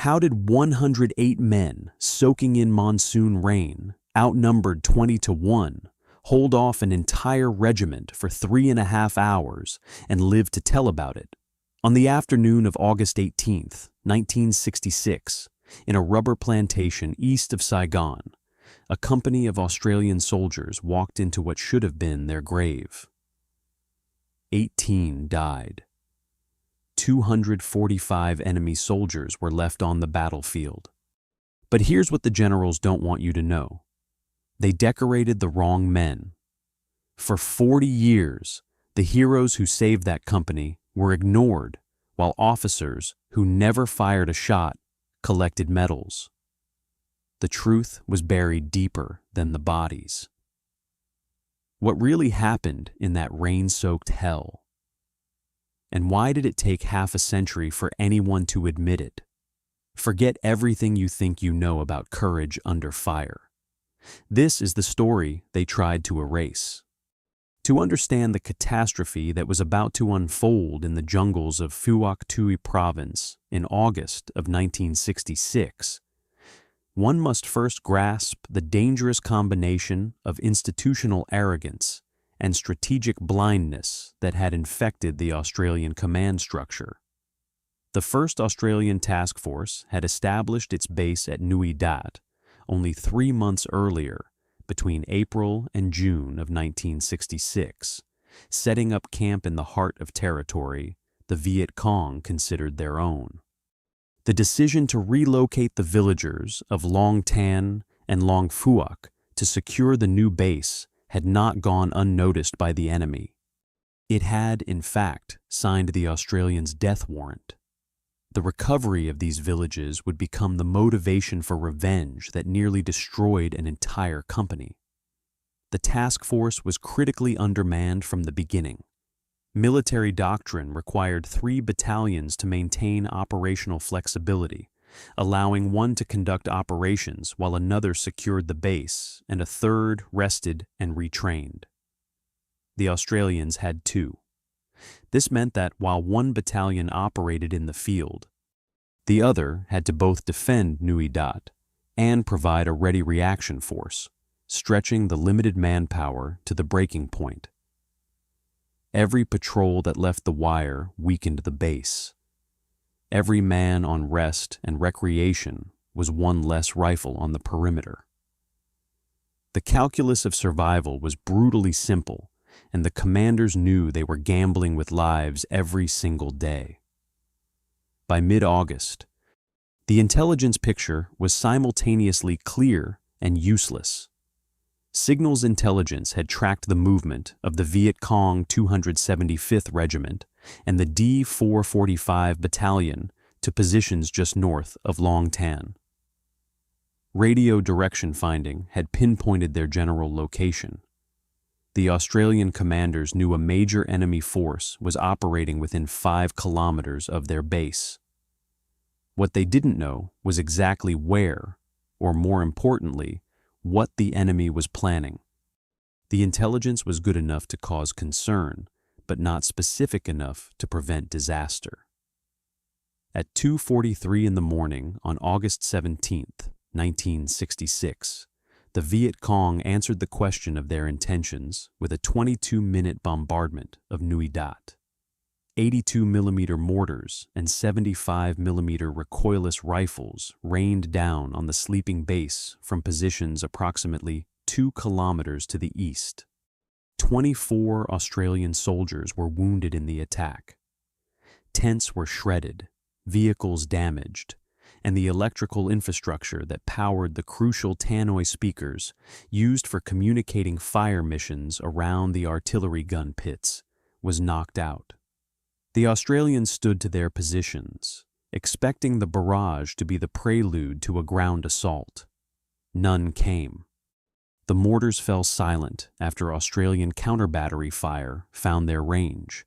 How did 108 men, soaking in monsoon rain, outnumbered 20-1, hold off an entire regiment for 3.5 hours and live to tell about it? On the afternoon of August 18, 1966, in a rubber plantation east of Saigon, a company of Australian soldiers walked into what should have been their grave. 18 died. 245 enemy soldiers were left on the battlefield. But here's what the generals don't want you to know. They decorated the wrong men. For 40 years, the heroes who saved that company were ignored, while officers who never fired a shot collected medals. The truth was buried deeper than the bodies. What really happened in that rain-soaked hell? And why did it take half a century for anyone to admit it? Forget everything you think you know about courage under fire. This is the story they tried to erase. To understand the catastrophe that was about to unfold in the jungles of Phuoc Tuy province in August of 1966, one must first grasp the dangerous combination of institutional arrogance and strategic blindness that had infected the Australian command structure. The 1st Australian Task Force had established its base at Nui Dat only 3 months earlier, between April and June of 1966, setting up camp in the heart of territory the Viet Cong considered their own. The decision to relocate the villagers of Long Tan and Long Phuoc to secure the new base had not gone unnoticed by the enemy. It had, in fact, signed the Australians' death warrant. The recovery of these villages would become the motivation for revenge that nearly destroyed an entire company. The task force was critically undermanned from the beginning. Military doctrine required 3 battalions to maintain operational flexibility, allowing one to conduct operations while another secured the base and a third rested and retrained. The Australians had 2. This meant that while one battalion operated in the field, the other had to both defend Nui Dat and provide a ready reaction force, stretching the limited manpower to the breaking point. Every patrol that left the wire weakened the base. Every man on rest and recreation was one less rifle on the perimeter. The calculus of survival was brutally simple, and the commanders knew they were gambling with lives every single day. By mid-August, the intelligence picture was simultaneously clear and useless. Signals intelligence had tracked the movement of the Viet Cong 275th Regiment and the D-445 Battalion to positions just north of Long Tan. Radio direction finding had pinpointed their general location. The Australian commanders knew a major enemy force was operating within 5 kilometers of their base. What they didn't know was exactly where, or more importantly, what the enemy was planning. The intelligence was good enough to cause concern, but not specific enough to prevent disaster. At 2:43 in the morning on August 17, 1966, the Viet Cong answered the question of their intentions with a 22-minute bombardment of Nui Dat. 82mm mortars and 75mm recoilless rifles rained down on the sleeping base from positions approximately 2 kilometers to the east. 24 Australian soldiers were wounded in the attack. Tents were shredded, vehicles damaged, and the electrical infrastructure that powered the crucial tannoy speakers used for communicating fire missions around the artillery gun pits was knocked out. The Australians stood to their positions, expecting the barrage to be the prelude to a ground assault. None came. The mortars fell silent after Australian counter-battery fire found their range,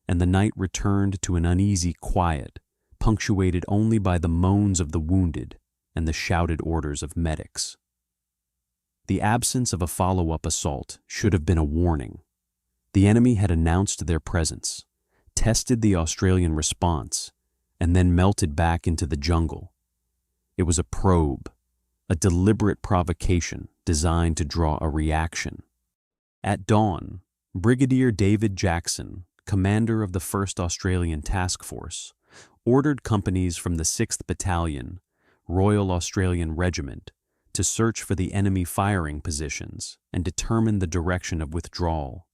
and the night returned to an uneasy quiet, punctuated only by the moans of the wounded and the shouted orders of medics. The absence of a follow-up assault should have been a warning. The enemy had announced their presence, tested the Australian response, and then melted back into the jungle, It was a probe, a deliberate provocation designed to draw a reaction. At dawn, Brigadier David Jackson, commander of the 1st Australian Task Force, ordered companies from the 6th Battalion, Royal Australian Regiment, to search for the enemy firing positions and determine the direction of withdrawal.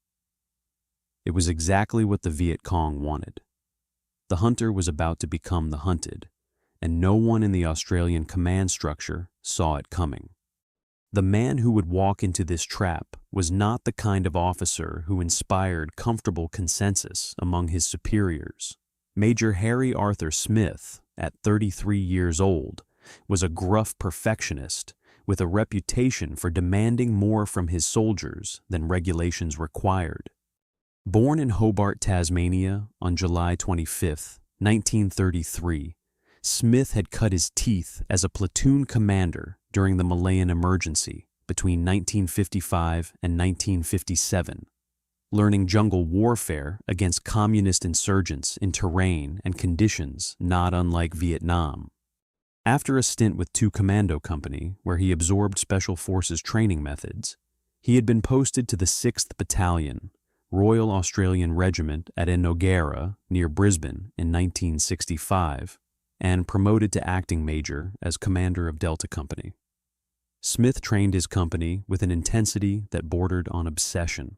It was exactly what the Viet Cong wanted. The hunter was about to become the hunted, and no one in the Australian command structure saw it coming. The man who would walk into this trap was not the kind of officer who inspired comfortable consensus among his superiors. Major Harry Arthur Smith, at 33 years old, was a gruff perfectionist with a reputation for demanding more from his soldiers than regulations required. Born in Hobart, Tasmania on July 25, 1933, Smith had cut his teeth as a platoon commander during the Malayan Emergency between 1955 and 1957, learning jungle warfare against communist insurgents in terrain and conditions not unlike Vietnam. After a stint with 2 Commando Company, where he absorbed Special Forces training methods, he had been posted to the 6th Battalion, Royal Australian Regiment at Noguera, near Brisbane, in 1965, and promoted to acting major as commander of Delta Company. Smith trained his company with an intensity that bordered on obsession.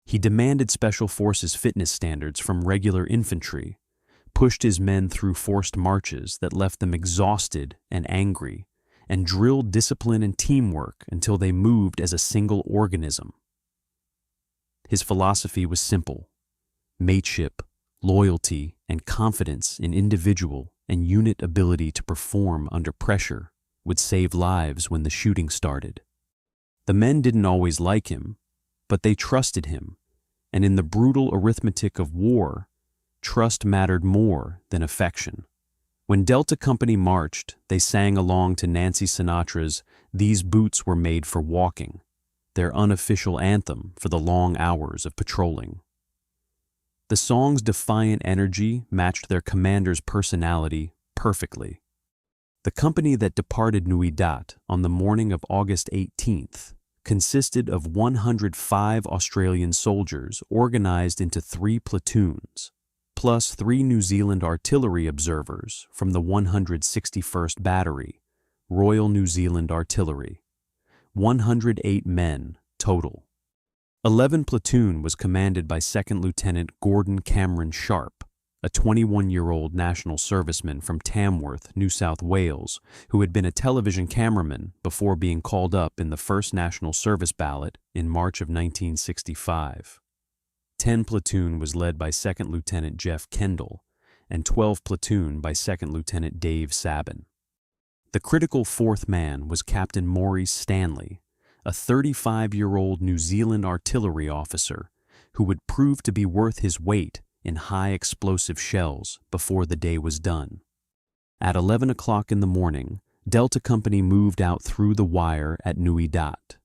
He demanded Special Forces fitness standards from regular infantry, pushed his men through forced marches that left them exhausted and angry, and drilled discipline and teamwork until they moved as a single organism. His philosophy was simple: mateship, loyalty, and confidence in individual and unit ability to perform under pressure would save lives when the shooting started. The men didn't always like him, but they trusted him, and in the brutal arithmetic of war, trust mattered more than affection. When Delta Company marched, they sang along to Nancy Sinatra's "These Boots Were Made for Walking," their unofficial anthem for the long hours of patrolling. The song's defiant energy matched their commander's personality perfectly. The company that departed Nui Dat on the morning of August 18th consisted of 105 Australian soldiers organized into 3 platoons, plus 3 New Zealand artillery observers from the 161st Battery, Royal New Zealand Artillery. 108 men total. 11 Platoon was commanded by 2nd Lieutenant Gordon Cameron Sharp, a 21-year-old national serviceman from Tamworth, New South Wales, who had been a television cameraman before being called up in the first National Service ballot in March of 1965. 10 Platoon was led by 2nd Lieutenant Jeff Kendall, and 12 Platoon by 2nd Lieutenant Dave Sabin. The critical 4th man was Captain Maurice Stanley, a 35-year-old New Zealand artillery officer who would prove to be worth his weight in high explosive shells before the day was done. At 11 o'clock in the morning, Delta Company moved out through the wire at Nui Dat.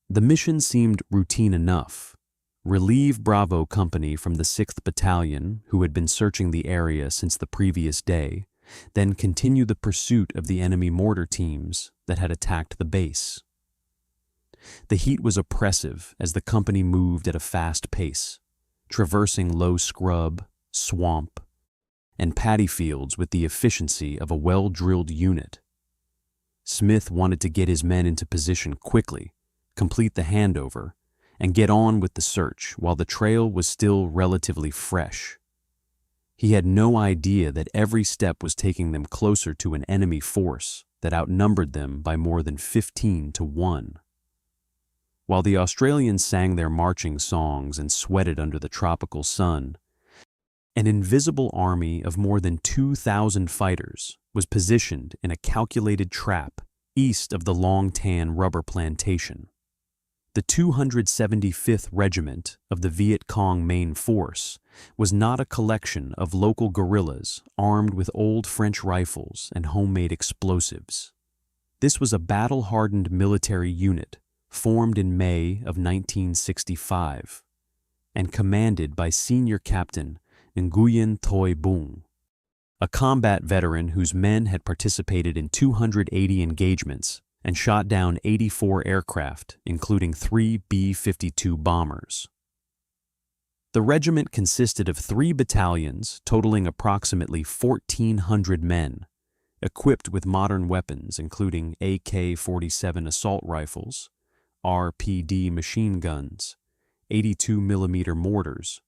The mission seemed routine enough. Relieve Bravo Company from the 6th Battalion, who had been searching the area since the previous day, then continue the pursuit of the enemy mortar teams that had attacked the base. The heat was oppressive as the company moved at a fast pace, traversing low scrub, swamp, and paddy fields with the efficiency of a well-drilled unit. Smith wanted to get his men into position quickly, complete the handover, and get on with the search while the trail was still relatively fresh. He had no idea that every step was taking them closer to an enemy force that outnumbered them by more than 15 to 1. While the Australians sang their marching songs and sweated under the tropical sun, an invisible army of more than 2,000 fighters was positioned in a calculated trap east of the Long Tan rubber plantation. The 275th Regiment of the Viet Cong main force was not a collection of local guerrillas armed with old French rifles and homemade explosives. This was a battle-hardened military unit formed in May of 1965 and commanded by Senior Captain Nguyen Toi Bung. a combat veteran whose men had participated in 280 engagements and shot down 84 aircraft, including 3 B-52 bombers. The regiment consisted of 3 battalions totaling approximately 1,400 men, equipped with modern weapons including AK-47 assault rifles, RPD machine guns, 82mm mortars,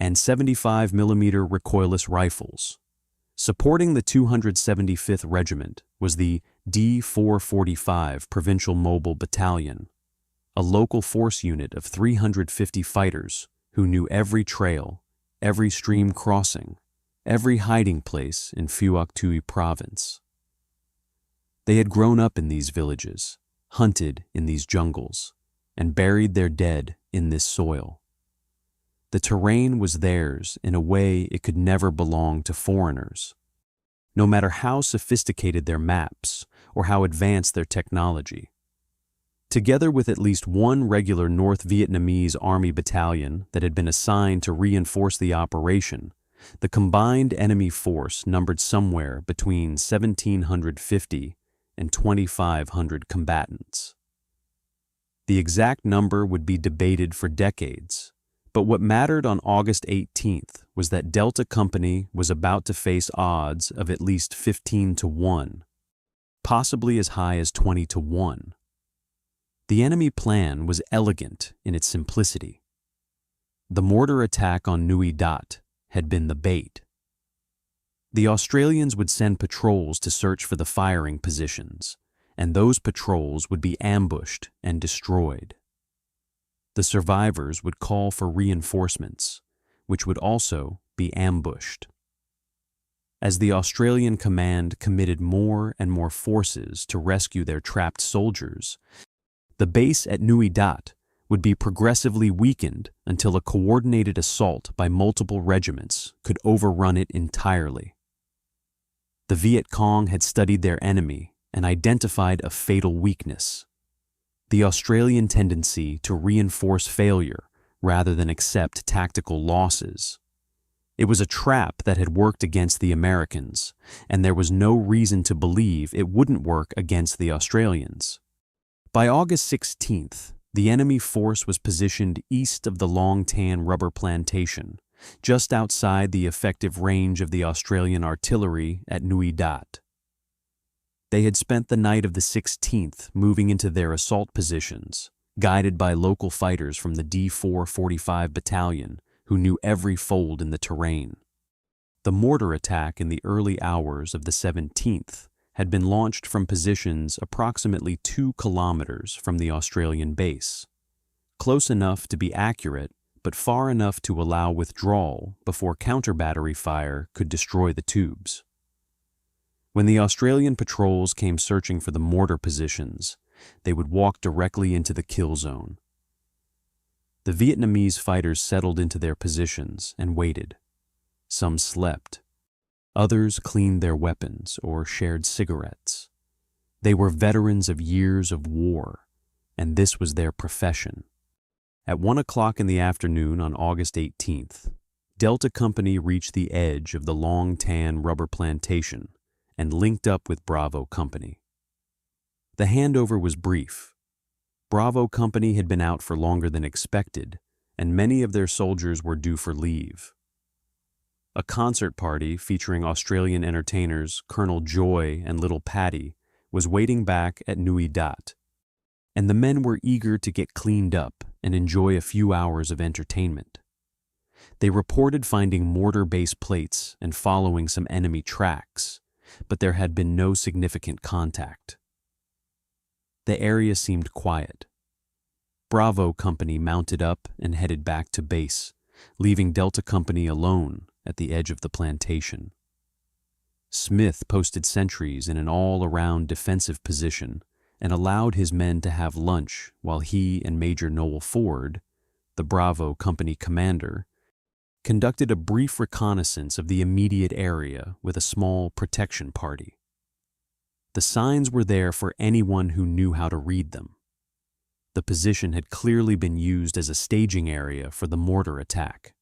and 75mm recoilless rifles. Supporting the 275th Regiment was the D-445 Provincial Mobile Battalion, a local force unit of 350 fighters who knew every trail, every stream crossing, every hiding place in Phuoc Tuy province. They had grown up in these villages, hunted in these jungles, and buried their dead in this soil. The terrain was theirs in a way it could never belong to foreigners. No matter how sophisticated their maps or how advanced their technology. Together with at least one regular North Vietnamese Army battalion that had been assigned to reinforce the operation, the combined enemy force numbered somewhere between 1,750 and 2,500 combatants. The exact number would be debated for decades, but what mattered on August 18th was that Delta Company was about to face odds of at least 15-1, possibly as high as 20-1. The enemy plan was elegant in its simplicity. The mortar attack on Nui Dat had been the bait. The Australians would send patrols to search for the firing positions, and those patrols would be ambushed and destroyed. The survivors would call for reinforcements, which would also be ambushed. As the Australian command committed more and more forces to rescue their trapped soldiers, the base at Nui Dat would be progressively weakened until a coordinated assault by multiple regiments could overrun it entirely. The Viet Cong had studied their enemy and identified a fatal weakness: the Australian tendency to reinforce failure rather than accept tactical losses. It was a trap that had worked against the Americans, and there was no reason to believe it wouldn't work against the Australians. By August 16th, the enemy force was positioned east of the Long Tan rubber plantation, just outside the effective range of the Australian artillery at Nui Dat. They had spent the night of the 16th moving into their assault positions, guided by local fighters from the D-445 Battalion who knew every fold in the terrain. The mortar attack in the early hours of the 17th had been launched from positions approximately 2 kilometers from the Australian base, close enough to be accurate but far enough to allow withdrawal before counter-battery fire could destroy the tubes. When the Australian patrols came searching for the mortar positions, they would walk directly into the kill zone. The Vietnamese fighters settled into their positions and waited. Some slept. Others cleaned their weapons or shared cigarettes. They were veterans of years of war, and this was their profession. At 1 o'clock in the afternoon on August 18th, Delta Company reached the edge of the Long Tan rubber plantation and linked up with Bravo Company. The handover was brief. Bravo Company had been out for longer than expected, and many of their soldiers were due for leave. A concert party featuring Australian entertainers Colonel Joy and Little Patty was waiting back at Nui Dat, and the men were eager to get cleaned up and enjoy a few hours of entertainment. They reported finding mortar-based plates and following some enemy tracks, but there had been no significant contact. The area seemed quiet. Bravo Company mounted up and headed back to base, leaving Delta Company alone at the edge of the plantation. Smith posted sentries in an all-around defensive position and allowed his men to have lunch while he and Major Noel Ford, the Bravo Company commander, conducted a brief reconnaissance of the immediate area with a small protection party. The signs were there for anyone who knew how to read them. The position had clearly been used as a staging area for the mortar attack.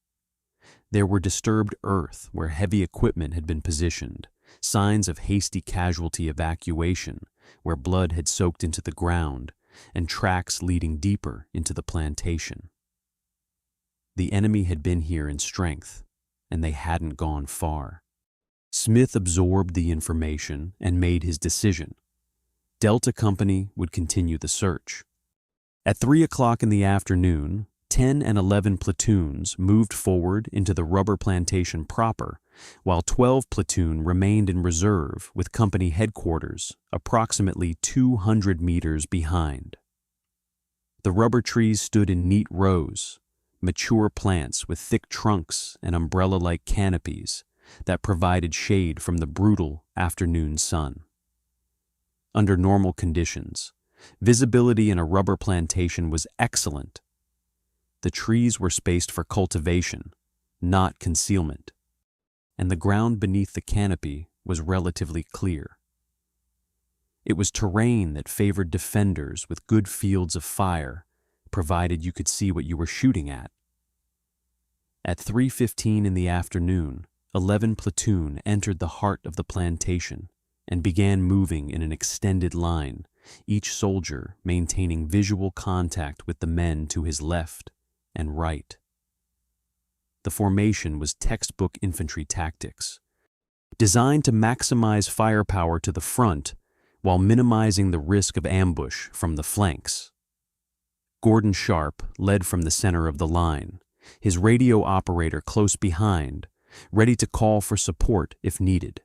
There were disturbed earth where heavy equipment had been positioned, signs of hasty casualty evacuation where blood had soaked into the ground, and tracks leading deeper into the plantation. The enemy had been here in strength, and they hadn't gone far. Smith absorbed the information and made his decision. Delta Company would continue the search. At 3 o'clock in the afternoon, 10 and 11 platoons moved forward into the rubber plantation proper, while 12 platoon remained in reserve with company headquarters approximately 200 meters behind. The rubber trees stood in neat rows, mature plants with thick trunks and umbrella-like canopies that provided shade from the brutal afternoon sun. Under normal conditions, visibility in a rubber plantation was excellent. The trees were spaced for cultivation, not concealment, and the ground beneath the canopy was relatively clear. It was terrain that favored defenders with good fields of fire, provided you could see what you were shooting at. At 3:15 in the afternoon, 11 platoon entered the heart of the plantation and began moving in an extended line, each soldier maintaining visual contact with the men to his left and right. The formation was textbook infantry tactics, designed to maximize firepower to the front while minimizing the risk of ambush from the flanks. Gordon Sharp led from the center of the line, his radio operator close behind, ready to call for support if needed.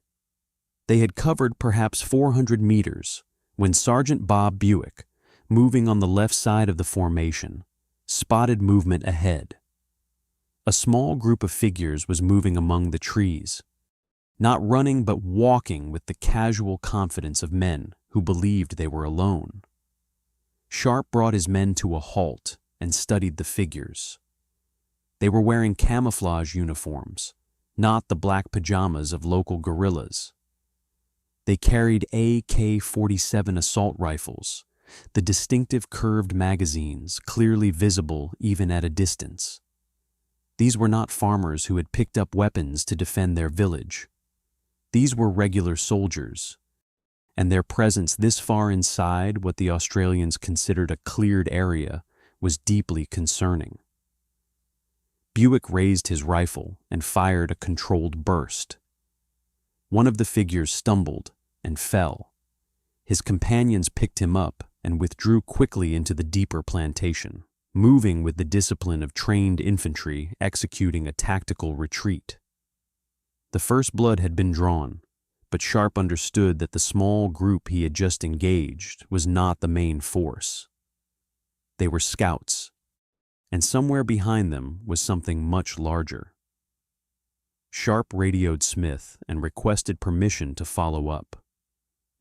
They had covered perhaps 400 meters when Sergeant Bob Buick, moving on the left side of the formation, spotted movement ahead. A small group of figures was moving among the trees, not running but walking with the casual confidence of men who believed they were alone. Sharp brought his men to a halt and studied the figures. They were wearing camouflage uniforms, not the black pajamas of local guerrillas. They carried AK-47 assault rifles, the distinctive curved magazines clearly visible even at a distance. These were not farmers who had picked up weapons to defend their village. These were regular soldiers, and their presence this far inside what the Australians considered a cleared area was deeply concerning. Buick raised his rifle and fired a controlled burst. One of the figures stumbled and fell. His companions picked him up and withdrew quickly into the deeper plantation, moving with the discipline of trained infantry executing a tactical retreat. The first blood had been drawn, but Sharp understood that the small group he had just engaged was not the main force. They were scouts, and somewhere behind them was something much larger. Sharp radioed Smith and requested permission to follow up.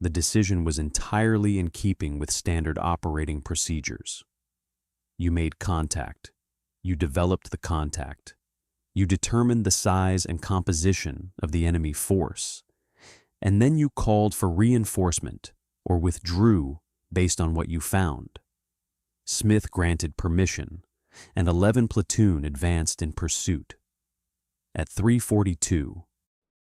The decision was entirely in keeping with standard operating procedures. You made contact. You developed the contact. You determined the size and composition of the enemy force. And then you called for reinforcement or withdrew based on what you found. Smith granted permission, and 11 platoon advanced in pursuit. At 3:42,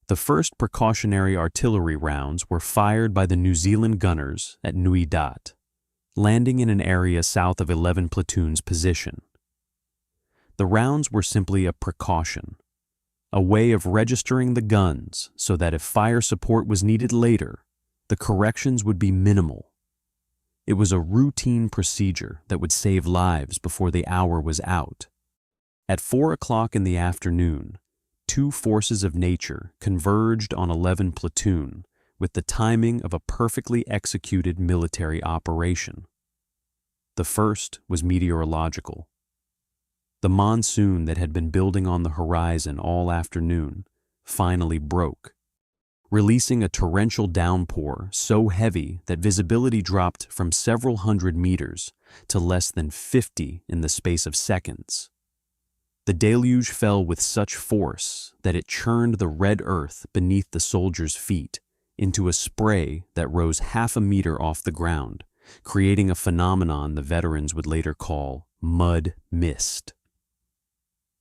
the first precautionary artillery rounds were fired by the New Zealand gunners at Nui Dat, landing in an area south of 11 platoon's position. The rounds were simply a precaution, a way of registering the guns so that if fire support was needed later, the corrections would be minimal. It was a routine procedure that would save lives before the hour was out. At 4 o'clock in the afternoon, two forces of nature converged on 11 platoon with the timing of a perfectly executed military operation. The first was meteorological. The monsoon that had been building on the horizon all afternoon finally broke, releasing a torrential downpour so heavy that visibility dropped from several hundred meters to less than 50 in the space of seconds. The deluge fell with such force that it churned the red earth beneath the soldiers' feet into a spray that rose half a meter off the ground, creating a phenomenon the veterans would later call mud mist.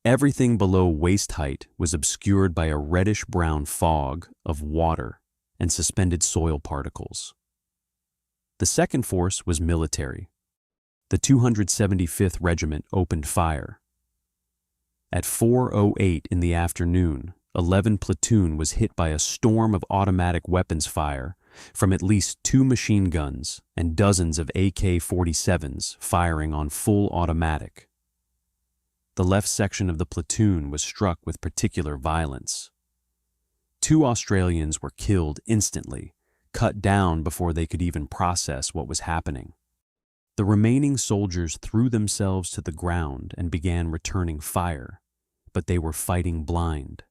Everything below waist height was obscured by a reddish-brown fog of water and suspended soil particles. The second force was military. The 275th Regiment opened fire. At 4:08 in the afternoon, 11 Platoon was hit by a storm of automatic weapons fire from at least 2 machine guns and dozens of AK-47s firing on full automatic. The left section of the platoon was struck with particular violence. 2 Australians were killed instantly, cut down before they could even process what was happening. The remaining soldiers threw themselves to the ground and began returning fire, but they were fighting blind.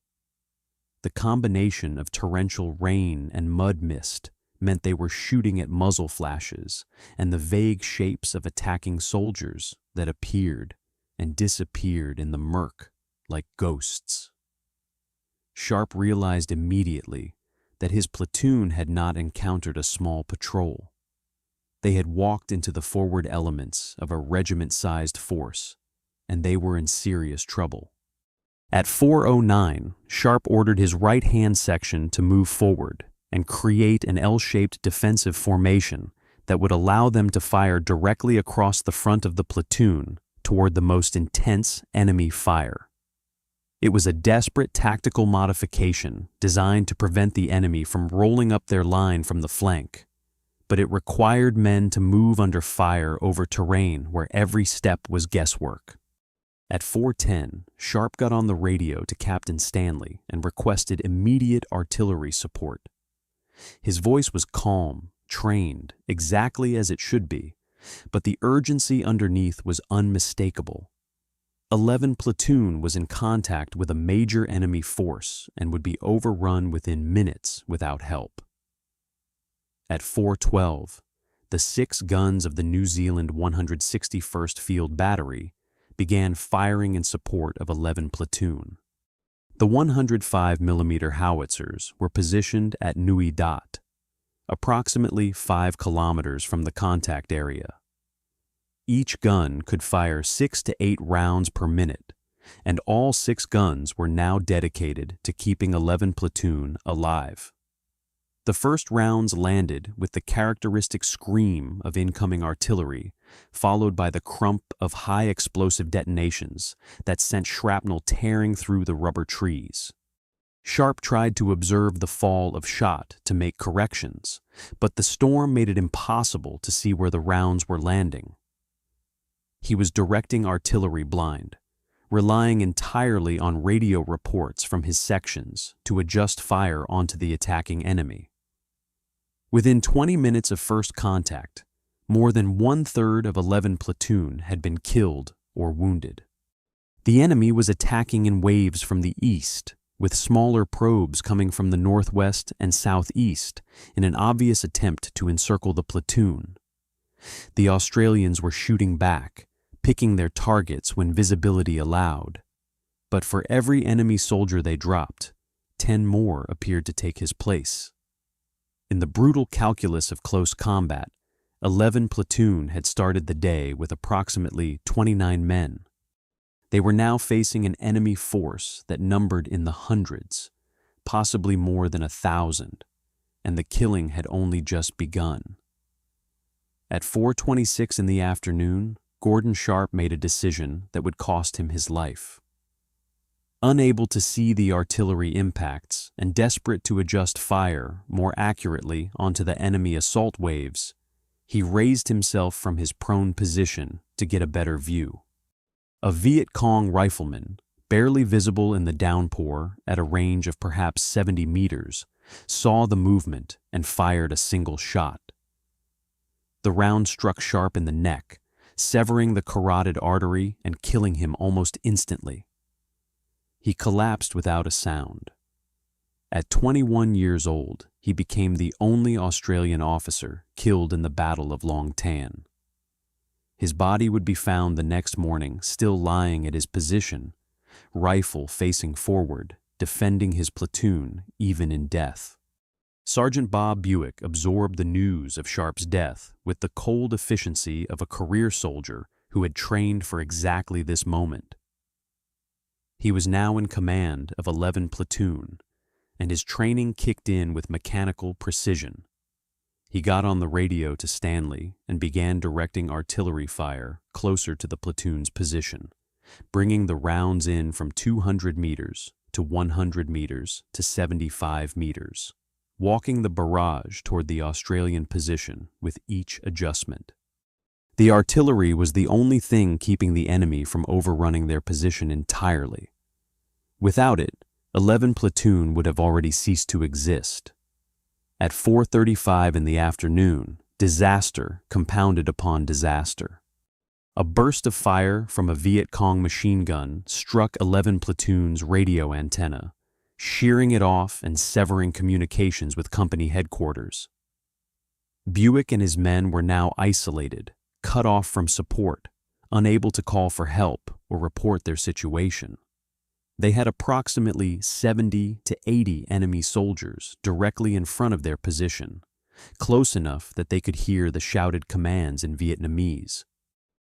The combination of torrential rain and mud mist meant they were shooting at muzzle flashes and the vague shapes of attacking soldiers that appeared and disappeared in the murk like ghosts. Sharp realized immediately that his platoon had not encountered a small patrol. They had walked into the forward elements of a regiment-sized force, and they were in serious trouble. At 4:09, Sharp ordered his right-hand section to move forward and create an L-shaped defensive formation that would allow them to fire directly across the front of the platoon toward the most intense enemy fire. It was a desperate tactical modification designed to prevent the enemy from rolling up their line from the flank, but it required men to move under fire over terrain where every step was guesswork. At 4:10, Sharp got on the radio to Captain Stanley and requested immediate artillery support. His voice was calm, trained, exactly as it should be, but the urgency underneath was unmistakable. 11 Platoon was in contact with a major enemy force and would be overrun within minutes without help. At 4:12, the 6 guns of the New Zealand 161st Field Battery began firing in support of 11 Platoon. The 105mm howitzers were positioned at Nui Dat, approximately 5 kilometers from the contact area. Each gun could fire 6 to 8 rounds per minute, and all 6 guns were now dedicated to keeping 11 Platoon alive. The first rounds landed with the characteristic scream of incoming artillery, followed by the crump of high explosive detonations that sent shrapnel tearing through the rubber trees. Sharp tried to observe the fall of shot to make corrections, but the storm made it impossible to see where the rounds were landing. He was directing artillery blind, relying entirely on radio reports from his sections to adjust fire onto the attacking enemy. Within 20 minutes of first contact, more than 1/3 of 11 Platoon had been killed or wounded. The enemy was attacking in waves from the east, with smaller probes coming from the northwest and southeast in an obvious attempt to encircle the platoon. The Australians were shooting back, picking their targets when visibility allowed, but for every enemy soldier they dropped, 10 more appeared to take his place. In the brutal calculus of close combat, 11 Platoon had started the day with approximately 29 men. They were now facing an enemy force that numbered in the hundreds, possibly more than 1,000, and the killing had only just begun. At 4:26 in the afternoon, Gordon Sharp made a decision that would cost him his life. Unable to see the artillery impacts and desperate to adjust fire more accurately onto the enemy assault waves, he raised himself from his prone position to get a better view. A Viet Cong rifleman, barely visible in the downpour at a range of perhaps 70 meters, saw the movement and fired a single shot. The round struck Sharp in the neck, severing the carotid artery and killing him almost instantly. He collapsed without a sound. At 21 years old, he became the only Australian officer killed in the Battle of Long Tan. His body would be found the next morning still lying at his position, rifle facing forward, defending his platoon even in death. Sergeant Bob Buick absorbed the news of Sharp's death with the cold efficiency of a career soldier who had trained for exactly this moment. He was now in command of 11 platoon, and his training kicked in with mechanical precision. He got on the radio to Stanley and began directing artillery fire closer to the platoon's position, bringing the rounds in from 200 meters to 100 meters to 75 meters, walking the barrage toward the Australian position with each adjustment. The artillery was the only thing keeping the enemy from overrunning their position entirely. Without it, 11 platoon would have already ceased to exist. At 4:35 in the afternoon, disaster compounded upon disaster. A burst of fire from a Viet Cong machine gun struck 11 platoon's radio antenna, shearing it off and severing communications with company headquarters. Buick and his men were now isolated, cut off from support, unable to call for help or report their situation. They had approximately 70 to 80 enemy soldiers directly in front of their position, close enough that they could hear the shouted commands in Vietnamese,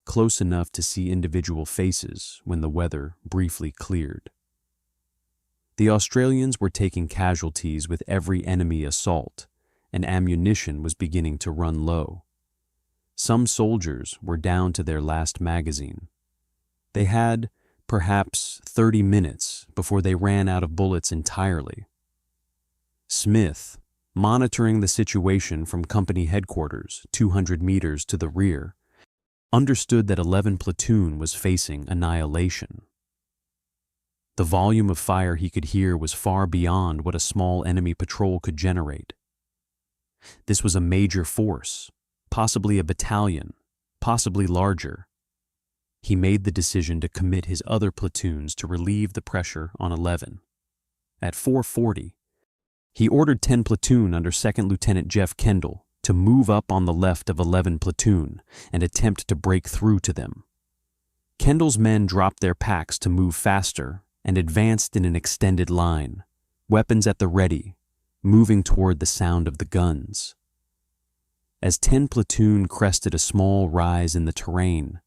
close enough to see individual faces when the weather briefly cleared. The Australians were taking casualties with every enemy assault, and ammunition was beginning to run low. Some soldiers were down to their last magazine. They had perhaps 30 minutes before they ran out of bullets entirely. Smith, monitoring the situation from company headquarters 200 meters to the rear, understood that 11 platoon was facing annihilation. The volume of fire he could hear was far beyond what a small enemy patrol could generate. This was a major force, possibly a battalion, possibly larger. He made the decision to commit his other platoons to relieve the pressure on 11. At 4:40, he ordered 10 platoon under 2nd Lieutenant Jeff Kendall to move up on the left of 11 platoon and attempt to break through to them. Kendall's men dropped their packs to move faster and advanced in an extended line, weapons at the ready, moving toward the sound of the guns. As 10 platoon crested a small rise in the terrain,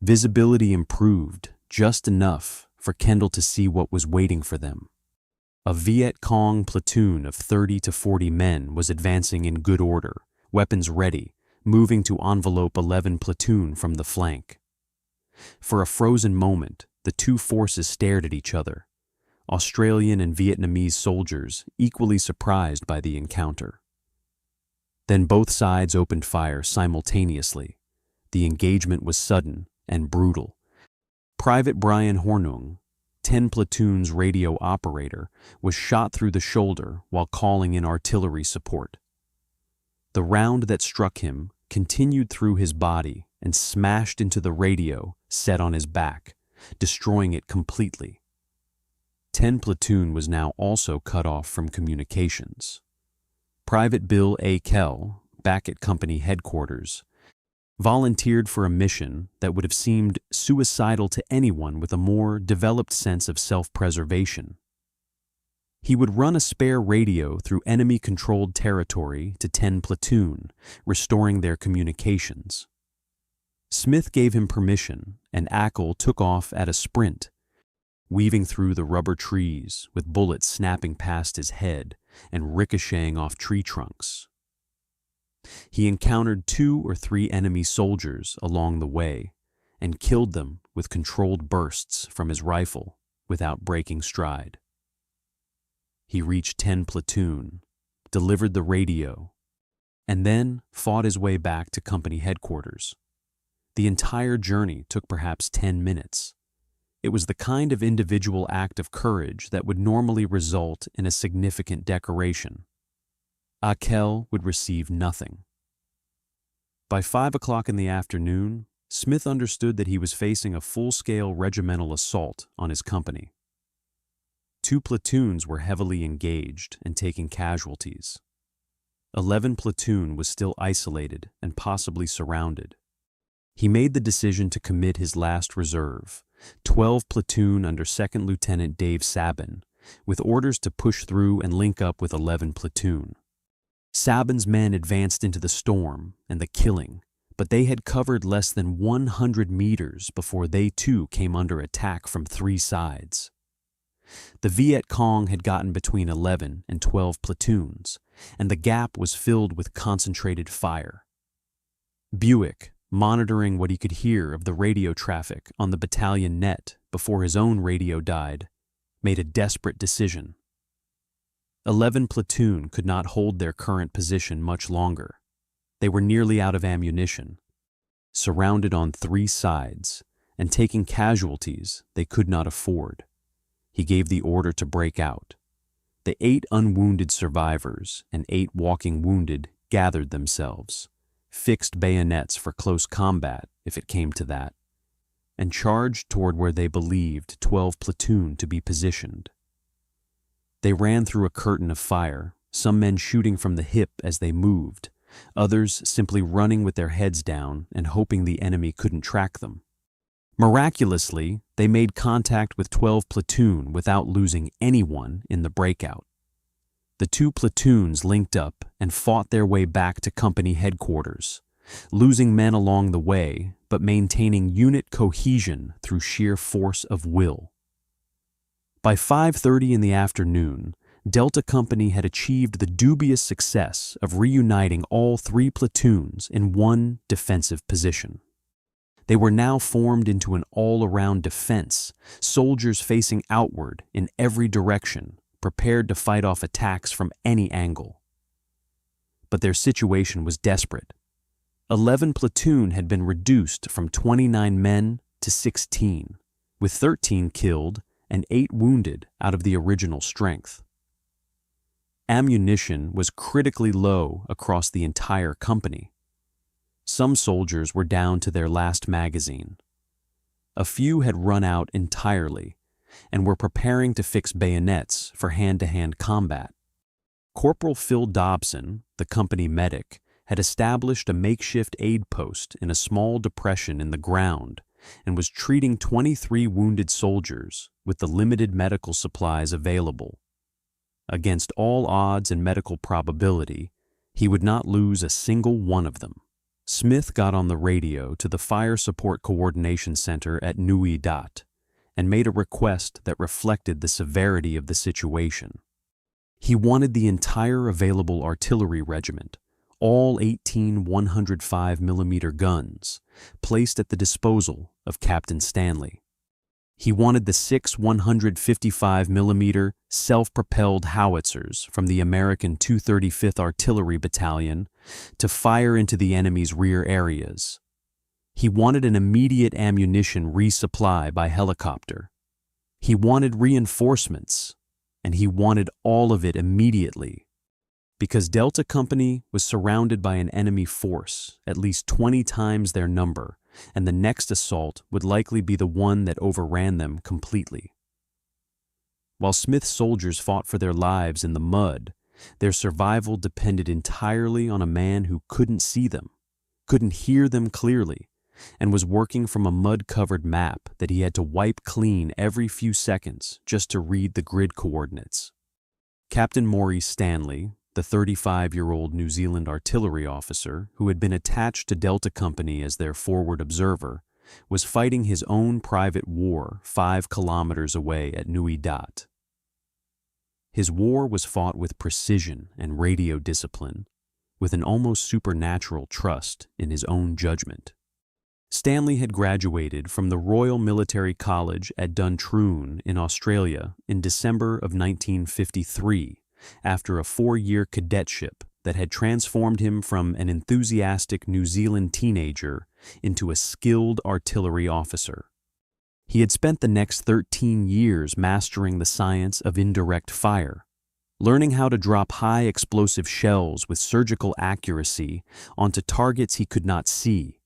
visibility improved just enough for Kendall to see what was waiting for them. A Viet Cong platoon of 30 to 40 men was advancing in good order, weapons ready, moving to envelope 11 platoon from the flank. For a frozen moment, the two forces stared at each other, Australian and Vietnamese soldiers equally surprised by the encounter. Then both sides opened fire simultaneously. The engagement was sudden and brutal. Private Brian Hornung, 10 platoon's radio operator, was shot through the shoulder while calling in artillery support. The round that struck him continued through his body and smashed into the radio set on his back, destroying it completely. 10 platoon was now also cut off from communications. Private Bill A. Kell, back at company headquarters, volunteered for a mission that would have seemed suicidal to anyone with a more developed sense of self-preservation. He would run a spare radio through enemy-controlled territory to 10 platoon, restoring their communications. Smith gave him permission, and Ackle took off at a sprint, weaving through the rubber trees with bullets snapping past his head and ricocheting off tree trunks. He encountered 2 or 3 enemy soldiers along the way and killed them with controlled bursts from his rifle without breaking stride. He reached 10 platoon, delivered the radio, and then fought his way back to company headquarters. The entire journey took perhaps 10 minutes. It was the kind of individual act of courage that would normally result in a significant decoration. Akel would receive nothing. By 5 o'clock in the afternoon, Smith understood that he was facing a full-scale regimental assault on his company. 2 platoons were heavily engaged and taking casualties. 11 platoon was still isolated and possibly surrounded. He made the decision to commit his last reserve, 12 platoon under 2nd Lieutenant Dave Sabin, with orders to push through and link up with 11 platoon. Sabin's men advanced into the storm and the killing, but they had covered less than 100 meters before they too came under attack from three sides. The Viet Cong had gotten between 11 and 12 platoons, and the gap was filled with concentrated fire. Buick, monitoring what he could hear of the radio traffic on the battalion net before his own radio died, made a desperate decision. 11 platoon could not hold their current position much longer. They were nearly out of ammunition, surrounded on three sides, and taking casualties they could not afford. He gave the order to break out. The 8 unwounded survivors and 8 walking wounded gathered themselves, fixed bayonets for close combat if it came to that, and charged toward where they believed 12 platoon to be positioned. They ran through a curtain of fire, some men shooting from the hip as they moved, others simply running with their heads down and hoping the enemy couldn't track them. Miraculously, they made contact with 12 platoon without losing anyone in the breakout. The 2 platoons linked up and fought their way back to company headquarters, losing men along the way but maintaining unit cohesion through sheer force of will. By 5:30 in the afternoon, Delta Company had achieved the dubious success of reuniting all 3 platoons in one defensive position. They were now formed into an all-around defense, soldiers facing outward in every direction, prepared to fight off attacks from any angle. But their situation was desperate. 11 platoon had been reduced from 29 men to 16, with 13 killed and 8 wounded out of the original strength. Ammunition was critically low across the entire company. Some soldiers were down to their last magazine. A few had run out entirely and were preparing to fix bayonets for hand-to-hand combat. Corporal Phil Dobson, the company medic, had established a makeshift aid post in a small depression in the ground and was treating 23 wounded soldiers with the limited medical supplies available. Against all odds and medical probability, he would not lose a single one of them. Smith got on the radio to the Fire Support Coordination Center at Nui Dat and made a request that reflected the severity of the situation. He wanted the entire available artillery regiment, all 18 105mm guns, placed at the disposal of Captain Stanley. He wanted the 6 155mm self-propelled howitzers from the American 235th Artillery Battalion to fire into the enemy's rear areas. He wanted an immediate ammunition resupply by helicopter. He wanted reinforcements, and he wanted all of it immediately, because Delta Company was surrounded by an enemy force at least 20 times their number, and the next assault would likely be the one that overran them completely. While Smith's soldiers fought for their lives in the mud, their survival depended entirely on a man who couldn't see them, couldn't hear them clearly, and was working from a mud-covered map that he had to wipe clean every few seconds just to read the grid coordinates. Captain Maurice Stanley, the 35-year-old New Zealand artillery officer who had been attached to Delta Company as their forward observer, was fighting his own private war 5 kilometers away at Nui Dat. His war was fought with precision and radio discipline, with an almost supernatural trust in his own judgment. Stanley had graduated from the Royal Military College at Duntroon in Australia in December of 1953, after a 4-year cadetship that had transformed him from an enthusiastic New Zealand teenager into a skilled artillery officer. He had spent the next 13 years mastering the science of indirect fire, learning how to drop high explosive shells with surgical accuracy onto targets he could not see,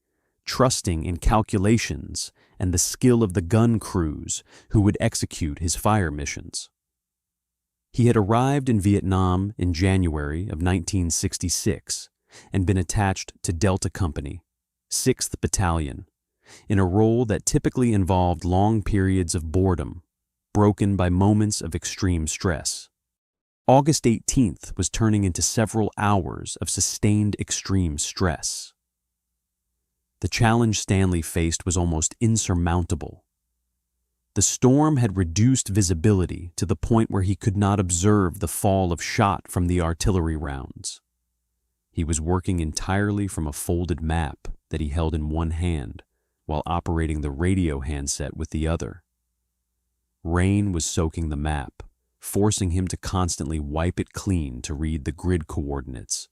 trusting in calculations and the skill of the gun crews who would execute his fire missions. He had arrived in Vietnam in January of 1966 and been attached to Delta Company, 6th Battalion, in a role that typically involved long periods of boredom, broken by moments of extreme stress. August 18th was turning into several hours of sustained extreme stress. The challenge Stanley faced was almost insurmountable. The storm had reduced visibility to the point where he could not observe the fall of shot from the artillery rounds. He was working entirely from a folded map that he held in one hand while operating the radio handset with the other. Rain was soaking the map, forcing him to constantly wipe it clean to read the grid coordinates.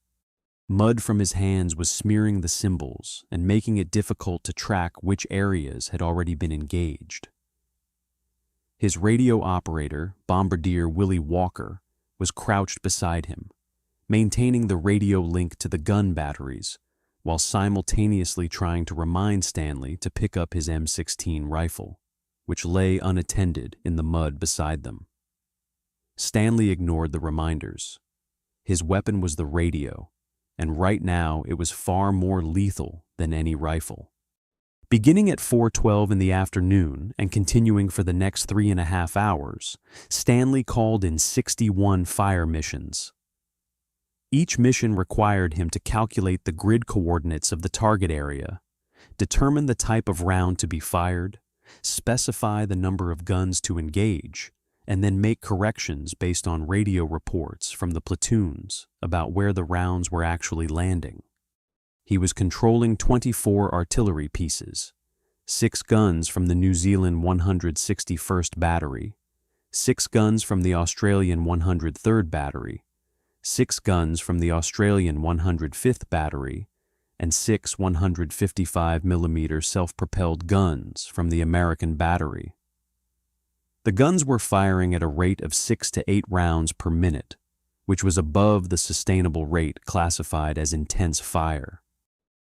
Mud from his hands was smearing the symbols and making it difficult to track which areas had already been engaged. His radio operator, Bombardier Willie Walker, was crouched beside him, maintaining the radio link to the gun batteries, while simultaneously trying to remind Stanley to pick up his M16 rifle, which lay unattended in the mud beside them. Stanley ignored the reminders. His weapon was the radio, and right now it was far more lethal than any rifle. Beginning at 4:12 in the afternoon and continuing for the next 3.5 hours, Stanley called in 61 fire missions. Each mission required him to calculate the grid coordinates of the target area, determine the type of round to be fired, specify the number of guns to engage, and then make corrections based on radio reports from the platoons about where the rounds were actually landing. He was controlling 24 artillery pieces, 6 guns from the New Zealand 161st Battery, 6 guns from the Australian 103rd Battery, 6 guns from the Australian 105th Battery, and 6 155mm self-propelled guns from the American Battery. The guns were firing at a rate of 6 to 8 rounds per minute, which was above the sustainable rate classified as intense fire.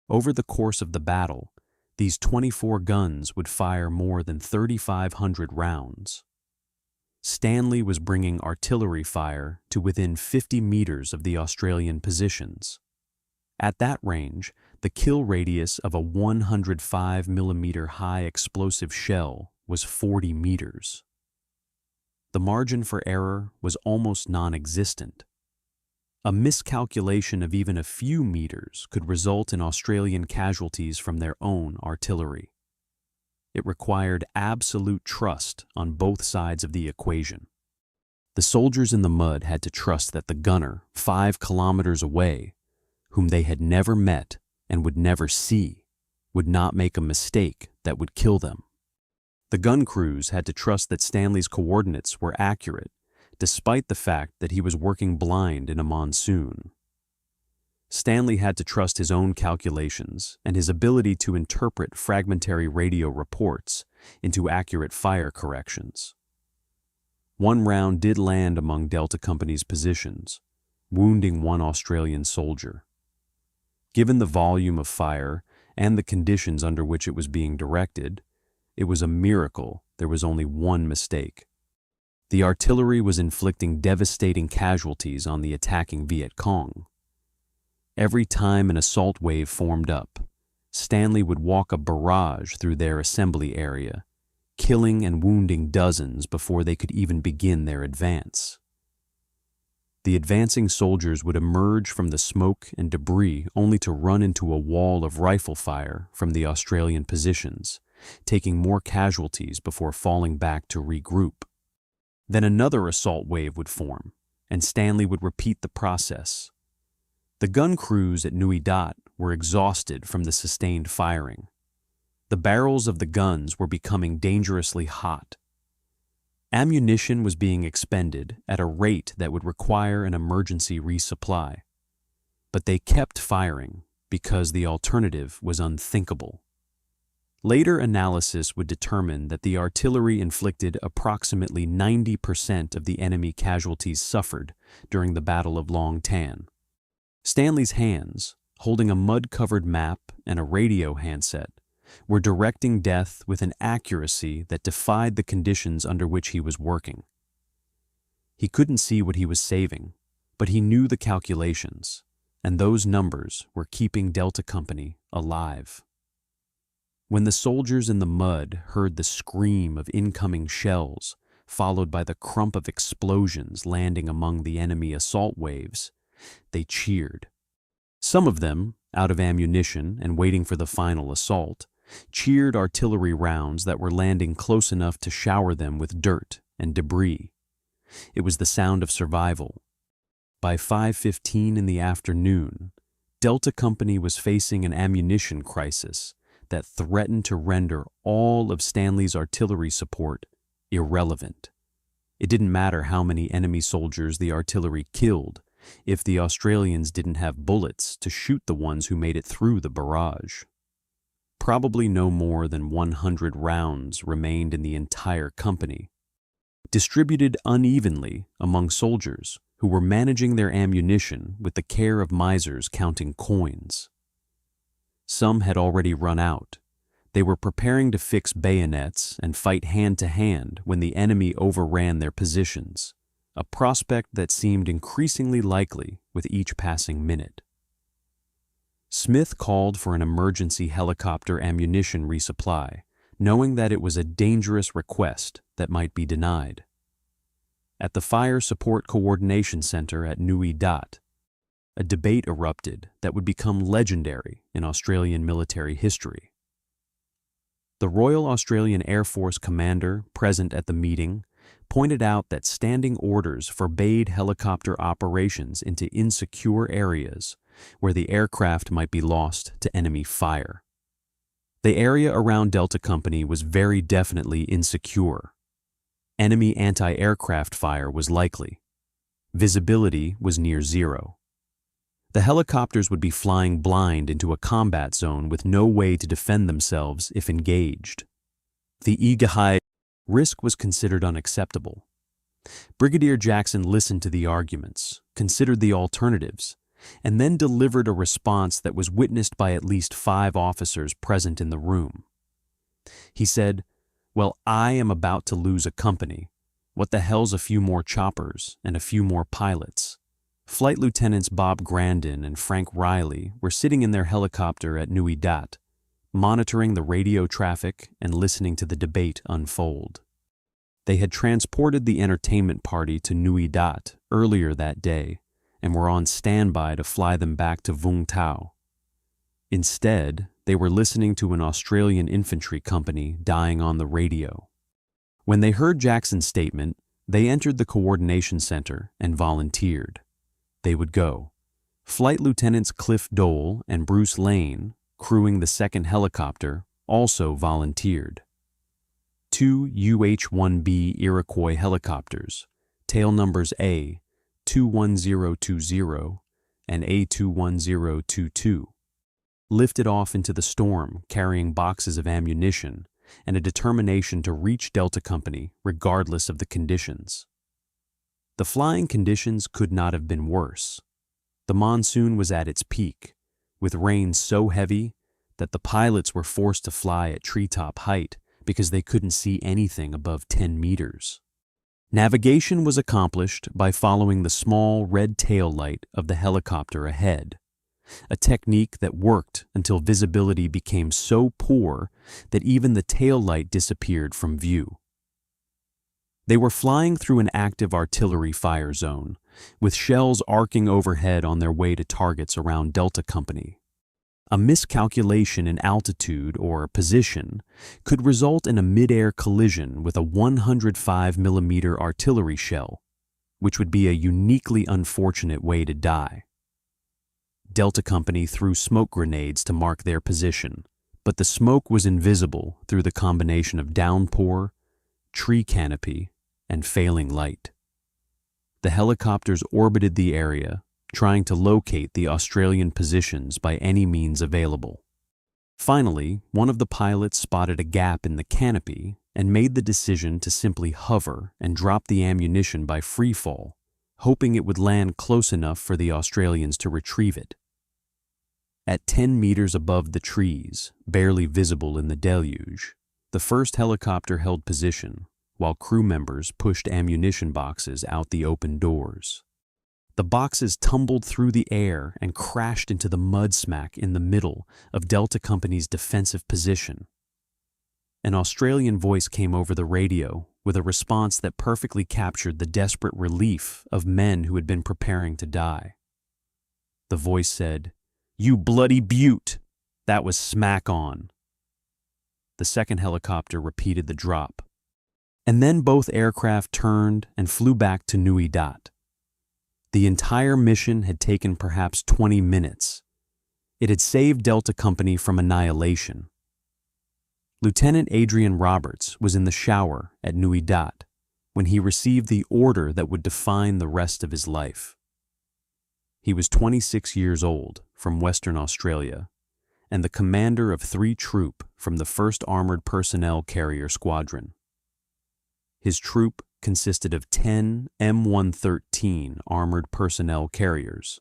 Over the course of the battle, these 24 guns would fire more than 3,500 rounds. Stanley was bringing artillery fire to within 50 meters of the Australian positions. At that range, the kill radius of a 105mm high explosive shell was 40 meters. The margin for error was almost non-existent. A miscalculation of even a few meters could result in Australian casualties from their own artillery. It required absolute trust on both sides of the equation. The soldiers in the mud had to trust that the gunner, 5 kilometers away, whom they had never met and would never see, would not make a mistake that would kill them. The gun crews had to trust that Stanley's coordinates were accurate, despite the fact that he was working blind in a monsoon. Stanley had to trust his own calculations and his ability to interpret fragmentary radio reports into accurate fire corrections. One round did land among Delta Company's positions, wounding 1 Australian soldier. Given the volume of fire and the conditions under which it was being directed, it was a miracle there was only one mistake. The artillery was inflicting devastating casualties on the attacking Viet Cong. Every time an assault wave formed up, Stanley would walk a barrage through their assembly area, killing and wounding dozens before they could even begin their advance. The advancing soldiers would emerge from the smoke and debris only to run into a wall of rifle fire from the Australian positions, taking more casualties before falling back to regroup. Then another assault wave would form, and Stanley would repeat the process. The gun crews at Nui Dat were exhausted from the sustained firing. The barrels of the guns were becoming dangerously hot. Ammunition was being expended at a rate that would require an emergency resupply. But they kept firing because the alternative was unthinkable. Later analysis would determine that the artillery inflicted approximately 90% of the enemy casualties suffered during the Battle of Long Tan. Stanley's hands, holding a mud-covered map and a radio handset, were directing death with an accuracy that defied the conditions under which he was working. He couldn't see what he was saving, but he knew the calculations, and those numbers were keeping Delta Company alive. When the soldiers in the mud heard the scream of incoming shells, followed by the crump of explosions landing among the enemy assault waves, they cheered. Some of them, out of ammunition and waiting for the final assault, cheered artillery rounds that were landing close enough to shower them with dirt and debris. It was the sound of survival. By 5:15 in the afternoon, Delta Company was facing an ammunition crisis that threatened to render all of Stanley's artillery support irrelevant. It didn't matter how many enemy soldiers the artillery killed if the Australians didn't have bullets to shoot the ones who made it through the barrage. Probably no more than 100 rounds remained in the entire company, distributed unevenly among soldiers who were managing their ammunition with the care of misers counting coins. Some had already run out. They were preparing to fix bayonets and fight hand-to-hand when the enemy overran their positions, a prospect that seemed increasingly likely with each passing minute. Smith called for an emergency helicopter ammunition resupply, knowing that it was a dangerous request that might be denied. At the Fire Support Coordination Center at Nui Dat, a debate erupted that would become legendary in Australian military history. The Royal Australian Air Force commander present at the meeting pointed out that standing orders forbade helicopter operations into insecure areas where the aircraft might be lost to enemy fire. The area around Delta Company was very definitely insecure. Enemy anti-aircraft fire was likely. Visibility was near zero. The helicopters would be flying blind into a combat zone with no way to defend themselves if engaged. The Igahai risk was considered unacceptable. Brigadier Jackson listened to the arguments, considered the alternatives, and then delivered a response that was witnessed by at least 5 officers present in the room. He said, "Well, I am about to lose a company. What the hell's a few more choppers and a few more pilots?" Flight Lieutenants Bob Grandin and Frank Riley were sitting in their helicopter at Nui Dat, monitoring the radio traffic and listening to the debate unfold. They had transported the entertainment party to Nui Dat earlier that day and were on standby to fly them back to Vung Tau. Instead, they were listening to an Australian infantry company dying on the radio. When they heard Jackson's statement, they entered the coordination center and volunteered. They would go. Flight Lieutenants Cliff Dole and Bruce Lane, crewing the second helicopter, also volunteered. 2 UH-1B Iroquois helicopters, tail numbers A-21020 and A-21022, lifted off into the storm carrying boxes of ammunition and a determination to reach Delta Company regardless of the conditions. The flying conditions could not have been worse. The monsoon was at its peak, with rain so heavy that the pilots were forced to fly at treetop height because they couldn't see anything above 10 meters. Navigation was accomplished by following the small red tail light of the helicopter ahead, a technique that worked until visibility became so poor that even the tail light disappeared from view. They were flying through an active artillery fire zone, with shells arcing overhead on their way to targets around Delta Company. A miscalculation in altitude or position could result in a mid-air collision with a 105mm artillery shell, which would be a uniquely unfortunate way to die. Delta Company threw smoke grenades to mark their position, but the smoke was invisible through the combination of downpour, tree canopy, and failing light. The helicopters orbited the area, trying to locate the Australian positions by any means available. Finally, one of the pilots spotted a gap in the canopy and made the decision to simply hover and drop the ammunition by free fall, hoping it would land close enough for the Australians to retrieve it. At 10 meters above the trees, barely visible in the deluge, the first helicopter held position, while crew members pushed ammunition boxes out the open doors. The boxes tumbled through the air and crashed into the mud smack in the middle of Delta Company's defensive position. An Australian voice came over the radio with a response that perfectly captured the desperate relief of men who had been preparing to die. The voice said, "You bloody beaut!" That was smack on. The second helicopter repeated the drop. And then both aircraft turned and flew back to Nui Dat. The entire mission had taken perhaps 20 minutes. It had saved Delta Company from annihilation. Lieutenant Adrian Roberts was in the shower at Nui Dat when he received the order that would define the rest of his life. He was 26 years old, from Western Australia, and the commander of 3 troop from the 1st Armored Personnel Carrier Squadron. His troop consisted of 10 M113 armored personnel carriers,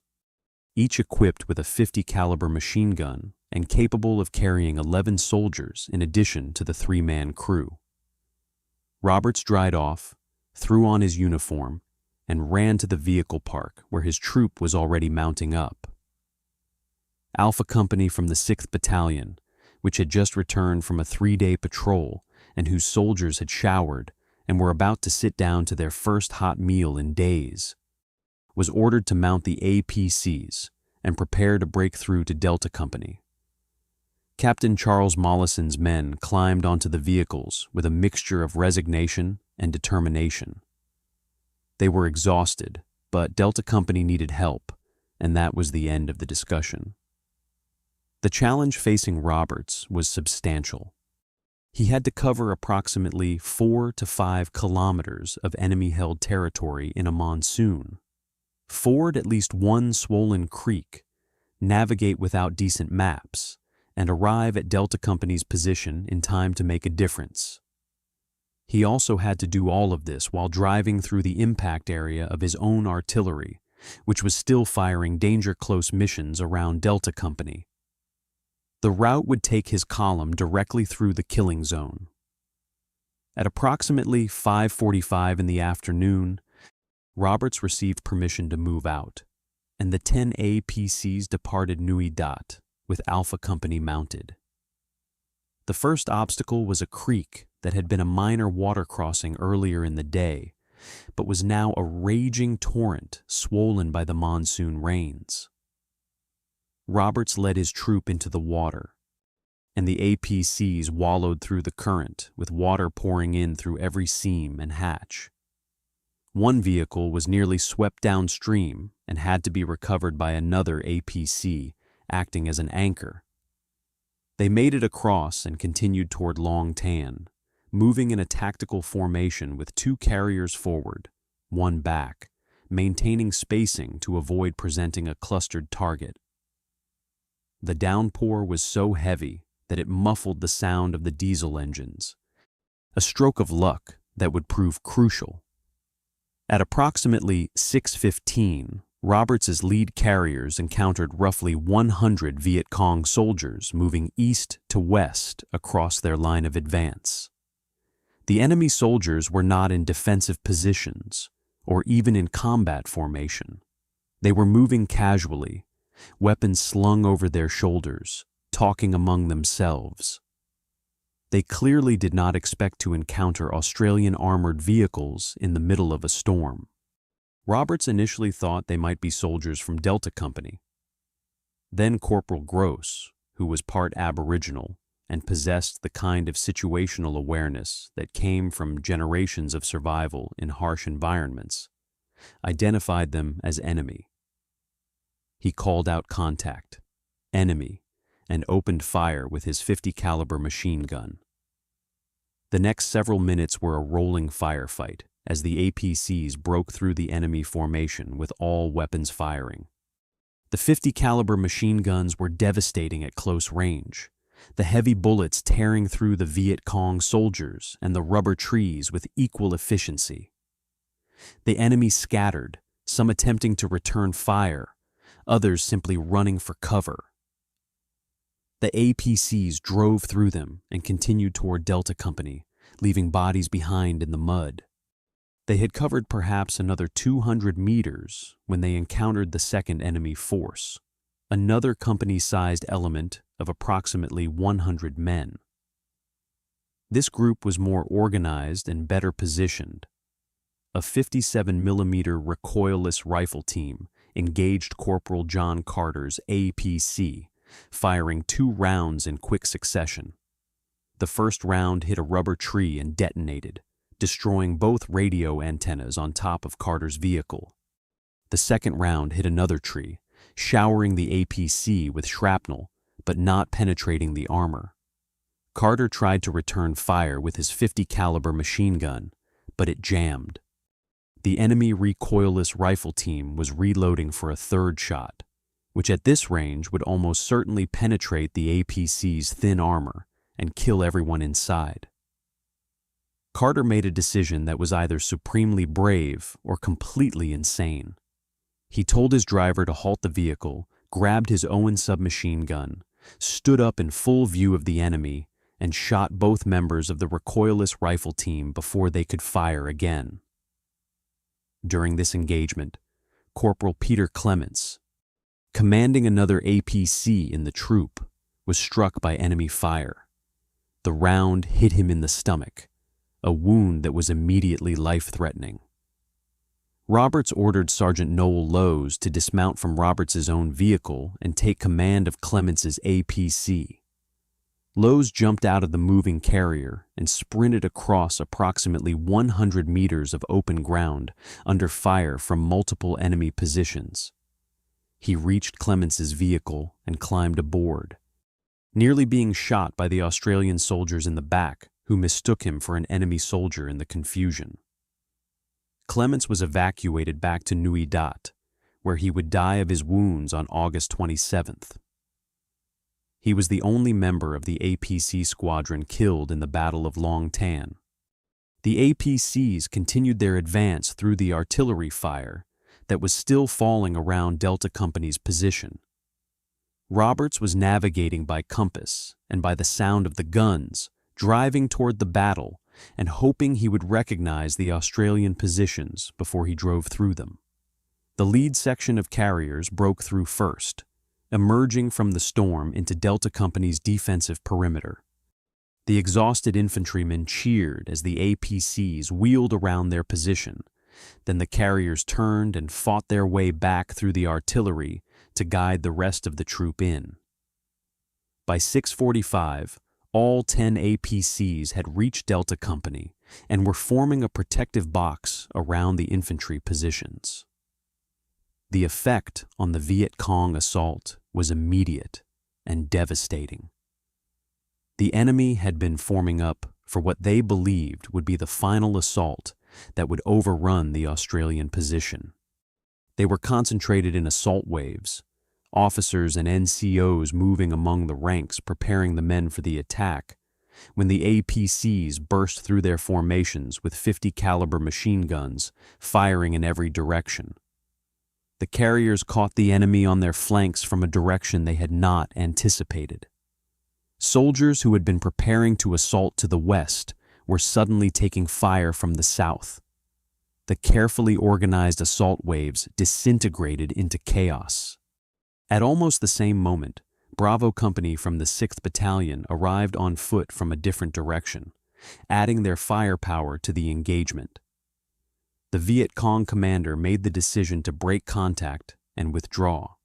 each equipped with a 50 caliber machine gun and capable of carrying 11 soldiers in addition to the 3-man crew. Roberts dried off, threw on his uniform, and ran to the vehicle park where his troop was already mounting up. Alpha Company from the 6th Battalion, which had just returned from a 3-day patrol and whose soldiers had showered and were about to sit down to their first hot meal in days, was ordered to mount the APCs and prepare to break through to Delta Company. Captain Charles Mollison's men climbed onto the vehicles with a mixture of resignation and determination. They were exhausted, but Delta Company needed help, and that was the end of the discussion. The challenge facing Roberts was substantial. He had to cover approximately 4 to 5 kilometers of enemy-held territory in a monsoon, ford at least one swollen creek, navigate without decent maps, and arrive at Delta Company's position in time to make a difference. He also had to do all of this while driving through the impact area of his own artillery, which was still firing danger-close missions around Delta Company. The route would take his column directly through the killing zone. At approximately 5:45 in the afternoon, Roberts received permission to move out, and the 10 APCs departed Nui Dat with Alpha Company mounted. The first obstacle was a creek that had been a minor water crossing earlier in the day, but was now a raging torrent swollen by the monsoon rains. Roberts led his troop into the water, and the APCs wallowed through the current with water pouring in through every seam and hatch. One vehicle was nearly swept downstream and had to be recovered by another APC acting as an anchor. They made it across and continued toward Long Tan, moving in a tactical formation with 2 carriers forward, 1 back, maintaining spacing to avoid presenting a clustered target. The downpour was so heavy that it muffled the sound of the diesel engines, a stroke of luck that would prove crucial. At approximately 6:15, Roberts's lead carriers encountered roughly 100 Viet Cong soldiers moving east to west across their line of advance. The enemy soldiers were not in defensive positions or even in combat formation. They were moving casually, weapons slung over their shoulders, talking among themselves. They clearly did not expect to encounter Australian armored vehicles in the middle of a storm. Roberts initially thought they might be soldiers from Delta Company. Then Corporal Gross, who was part Aboriginal and possessed the kind of situational awareness that came from generations of survival in harsh environments, identified them as enemy. He called out contact, enemy, and opened fire with his 50 caliber machine gun. The next several minutes were a rolling firefight as the APCs broke through the enemy formation with all weapons firing. The 50 caliber machine guns were devastating at close range, the heavy bullets tearing through the Viet Cong soldiers and the rubber trees with equal efficiency. The enemy scattered, some attempting to return fire, others simply running for cover. The APCs drove through them and continued toward Delta Company, leaving bodies behind in the mud. They had covered perhaps another 200 meters when they encountered the second enemy force, another company-sized element of approximately 100 men. This group was more organized and better positioned. A 57mm recoilless rifle team engaged Corporal John Carter's APC, firing 2 rounds in quick succession. The first round hit a rubber tree and detonated, destroying both radio antennas on top of Carter's vehicle. The second round hit another tree, showering the APC with shrapnel, but not penetrating the armor. Carter tried to return fire with his .50 caliber machine gun, but it jammed. The enemy recoilless rifle team was reloading for a third shot, which at this range would almost certainly penetrate the APC's thin armor and kill everyone inside. Carter made a decision that was either supremely brave or completely insane. He told his driver to halt the vehicle, grabbed his Owen submachine gun, stood up in full view of the enemy, and shot both members of the recoilless rifle team before they could fire again. During this engagement, Corporal Peter Clements, commanding another APC in the troop, was struck by enemy fire. The round hit him in the stomach, a wound that was immediately life-threatening. Roberts ordered Sergeant Noel Lowes to dismount from Roberts's own vehicle and take command of Clements's APC. Lowes jumped out of the moving carrier and sprinted across approximately 100 meters of open ground under fire from multiple enemy positions. He reached Clements's vehicle and climbed aboard, nearly being shot by the Australian soldiers in the back, who mistook him for an enemy soldier in the confusion. Clements was evacuated back to Nui Dat, where he would die of his wounds on August 27th. He was the only member of the APC squadron killed in the Battle of Long Tan. The APCs continued their advance through the artillery fire that was still falling around Delta Company's position. Roberts was navigating by compass and by the sound of the guns, driving toward the battle and hoping he would recognize the Australian positions before he drove through them. The lead section of carriers broke through first, emerging from the storm into Delta Company's defensive perimeter. The exhausted infantrymen cheered as the APCs wheeled around their position. Then the carriers turned and fought their way back through the artillery to guide the rest of the troop in. By 6:45, all 10 APCs had reached Delta Company and were forming a protective box around the infantry positions. The effect on the Viet Cong assault was immediate and devastating. The enemy had been forming up for what they believed would be the final assault that would overrun the Australian position. They were concentrated in assault waves, officers and NCOs moving among the ranks preparing the men for the attack, when the APCs burst through their formations with .50 caliber machine guns firing in every direction. The carriers caught the enemy on their flanks from a direction they had not anticipated. Soldiers who had been preparing to assault to the west were suddenly taking fire from the south. The carefully organized assault waves disintegrated into chaos. At almost the same moment, Bravo Company from the 6th Battalion arrived on foot from a different direction, adding their firepower to the engagement. The Viet Cong commander made the decision to break contact and withdraw.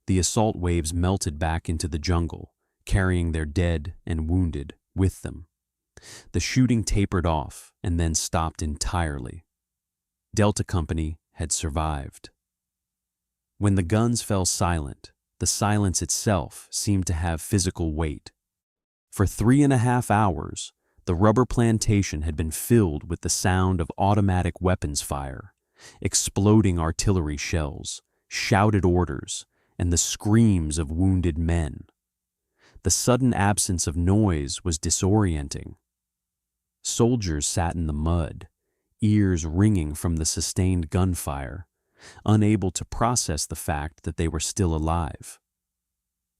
The assault waves melted back into the jungle, carrying their dead and wounded with them. The shooting tapered off and then stopped entirely. Delta Company had survived. When the guns fell silent, the silence itself seemed to have physical weight. For 3.5 hours, the rubber plantation had been filled with the sound of automatic weapons fire, exploding artillery shells, shouted orders, and the screams of wounded men. The sudden absence of noise was disorienting. Soldiers sat in the mud, ears ringing from the sustained gunfire, unable to process the fact that they were still alive.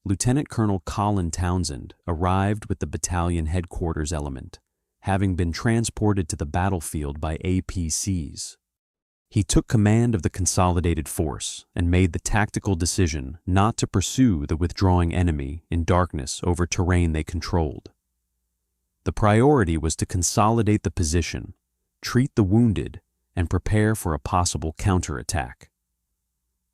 Lieutenant Colonel Colin Townsend arrived with the battalion headquarters element, having been transported to the battlefield by APCs. He took command of the consolidated force and made the tactical decision not to pursue the withdrawing enemy in darkness over terrain they controlled. The priority was to consolidate the position, treat the wounded, and prepare for a possible counterattack.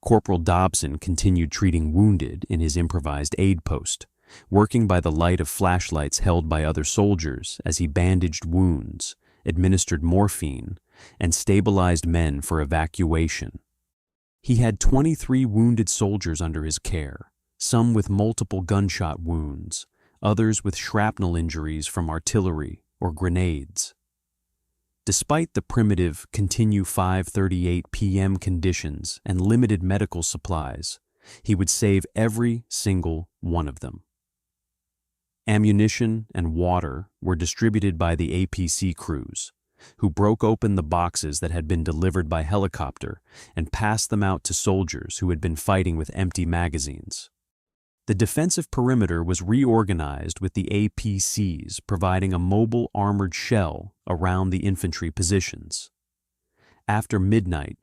Corporal Dobson continued treating wounded in his improvised aid post, working by the light of flashlights held by other soldiers as he bandaged wounds, administered morphine, and stabilized men for evacuation. He had 23 wounded soldiers under his care, some with multiple gunshot wounds, others with shrapnel injuries from artillery or grenades. Despite the primitive continue 5:38 p.m. conditions and limited medical supplies, he would save every single one of them. Ammunition and water were distributed by the APC crews, who broke open the boxes that had been delivered by helicopter and passed them out to soldiers who had been fighting with empty magazines. The defensive perimeter was reorganized with the APCs providing a mobile armored shell around the infantry positions. After midnight,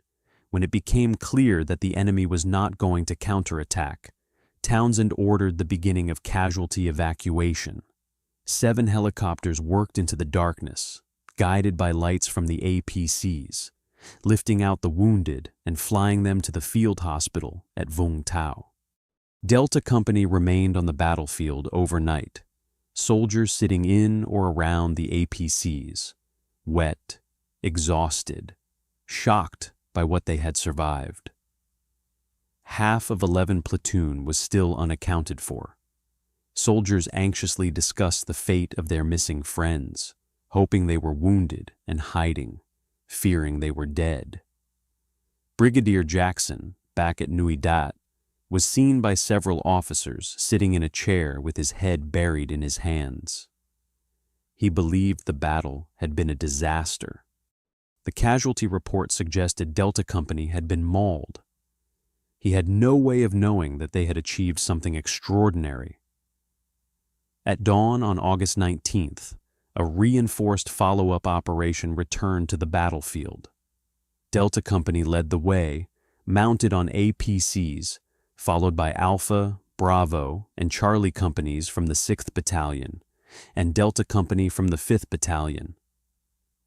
when it became clear that the enemy was not going to counterattack, Townsend ordered the beginning of casualty evacuation. 7 helicopters worked into the darkness, guided by lights from the APCs, lifting out the wounded and flying them to the field hospital at Vung Tau. Delta Company remained on the battlefield overnight, soldiers sitting in or around the APCs, wet, exhausted, shocked by what they had survived. Half of 11 platoon was still unaccounted for. Soldiers anxiously discussed the fate of their missing friends, hoping they were wounded and hiding, fearing they were dead. Brigadier Jackson, back at Nui Dat, was seen by several officers sitting in a chair with his head buried in his hands. He believed the battle had been a disaster. The casualty report suggested Delta Company had been mauled. He had no way of knowing that they had achieved something extraordinary. At dawn on August 19th, a reinforced follow-up operation returned to the battlefield. Delta Company led the way, mounted on APCs, followed by Alpha, Bravo, and Charlie companies from the 6th Battalion, and Delta Company from the 5th Battalion.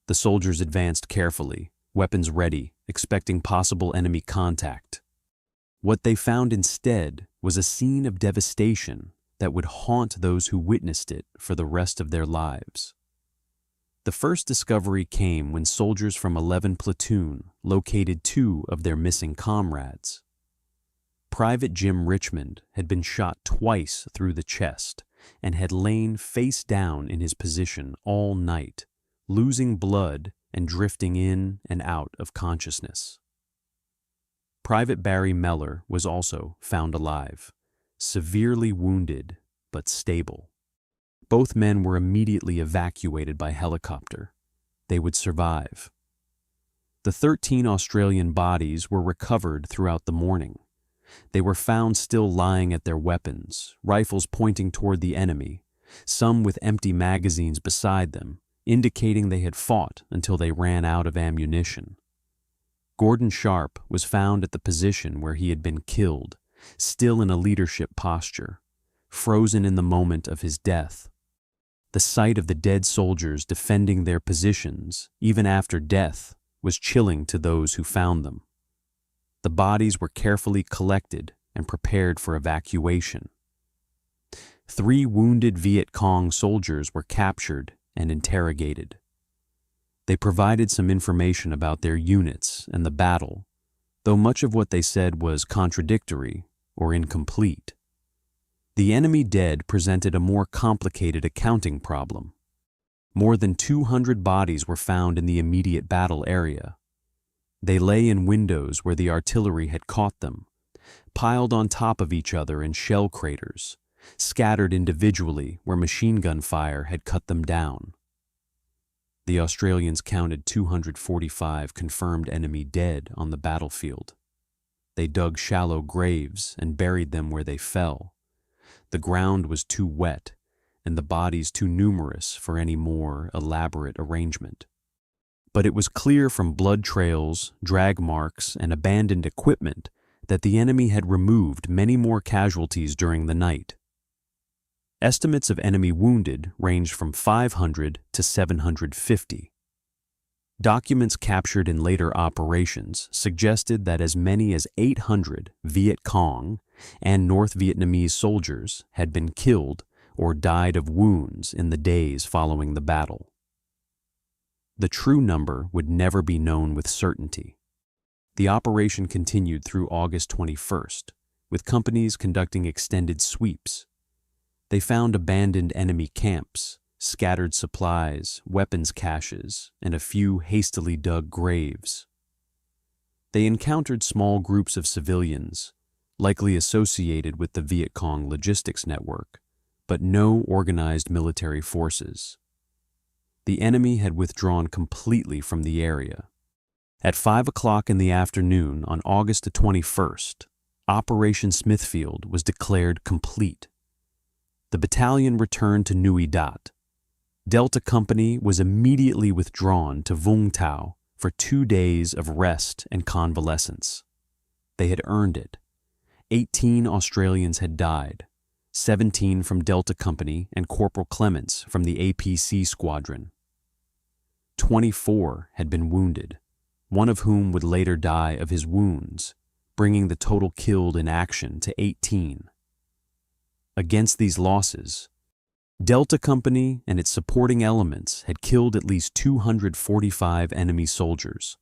The soldiers advanced carefully, weapons ready, expecting possible enemy contact. What they found instead was a scene of devastation that would haunt those who witnessed it for the rest of their lives. The first discovery came when soldiers from 11 Platoon located 2 of their missing comrades. Private Jim Richmond had been shot twice through the chest and had lain face down in his position all night, losing blood and drifting in and out of consciousness. Private Barry Meller was also found alive, severely wounded but stable. Both men were immediately evacuated by helicopter. They would survive. The 13 Australian bodies were recovered throughout the morning. They were found still lying at their weapons, rifles pointing toward the enemy, some with empty magazines beside them, indicating they had fought until they ran out of ammunition. Gordon Sharp was found at the position where he had been killed, still in a leadership posture, frozen in the moment of his death. The sight of the dead soldiers defending their positions, even after death, was chilling to those who found them. The bodies were carefully collected and prepared for evacuation. 3 wounded Viet Cong soldiers were captured and interrogated. They provided some information about their units and the battle, though much of what they said was contradictory or incomplete. The enemy dead presented a more complicated accounting problem. More than 200 bodies were found in the immediate battle area. They lay in windows where the artillery had caught them, piled on top of each other in shell craters, scattered individually where machine gun fire had cut them down. The Australians counted 245 confirmed enemy dead on the battlefield. They dug shallow graves and buried them where they fell. The ground was too wet, and the bodies too numerous for any more elaborate arrangement. But it was clear from blood trails, drag marks, and abandoned equipment that the enemy had removed many more casualties during the night. Estimates of enemy wounded ranged from 500 to 750. Documents captured in later operations suggested that as many as 800 Viet Cong and North Vietnamese soldiers had been killed or died of wounds in the days following the battle. The true number would never be known with certainty. The operation continued through August 21st, with companies conducting extended sweeps. They found abandoned enemy camps, scattered supplies, weapons caches, and a few hastily dug graves. They encountered small groups of civilians, likely associated with the Viet Cong logistics network, but no organized military forces. The enemy had withdrawn completely from the area. At 5 o'clock in the afternoon on August 21st, Operation Smithfield was declared complete. The battalion returned to Nui Dat. Delta Company was immediately withdrawn to Vung Tau for 2 days of rest and convalescence. They had earned it. 18 Australians had died, 17 from Delta Company and Corporal Clements from the APC squadron. 24 had been wounded, one of whom would later die of his wounds, bringing the total killed in action to 18. Against these losses, Delta Company and its supporting elements had killed at least 245 enemy soldiers,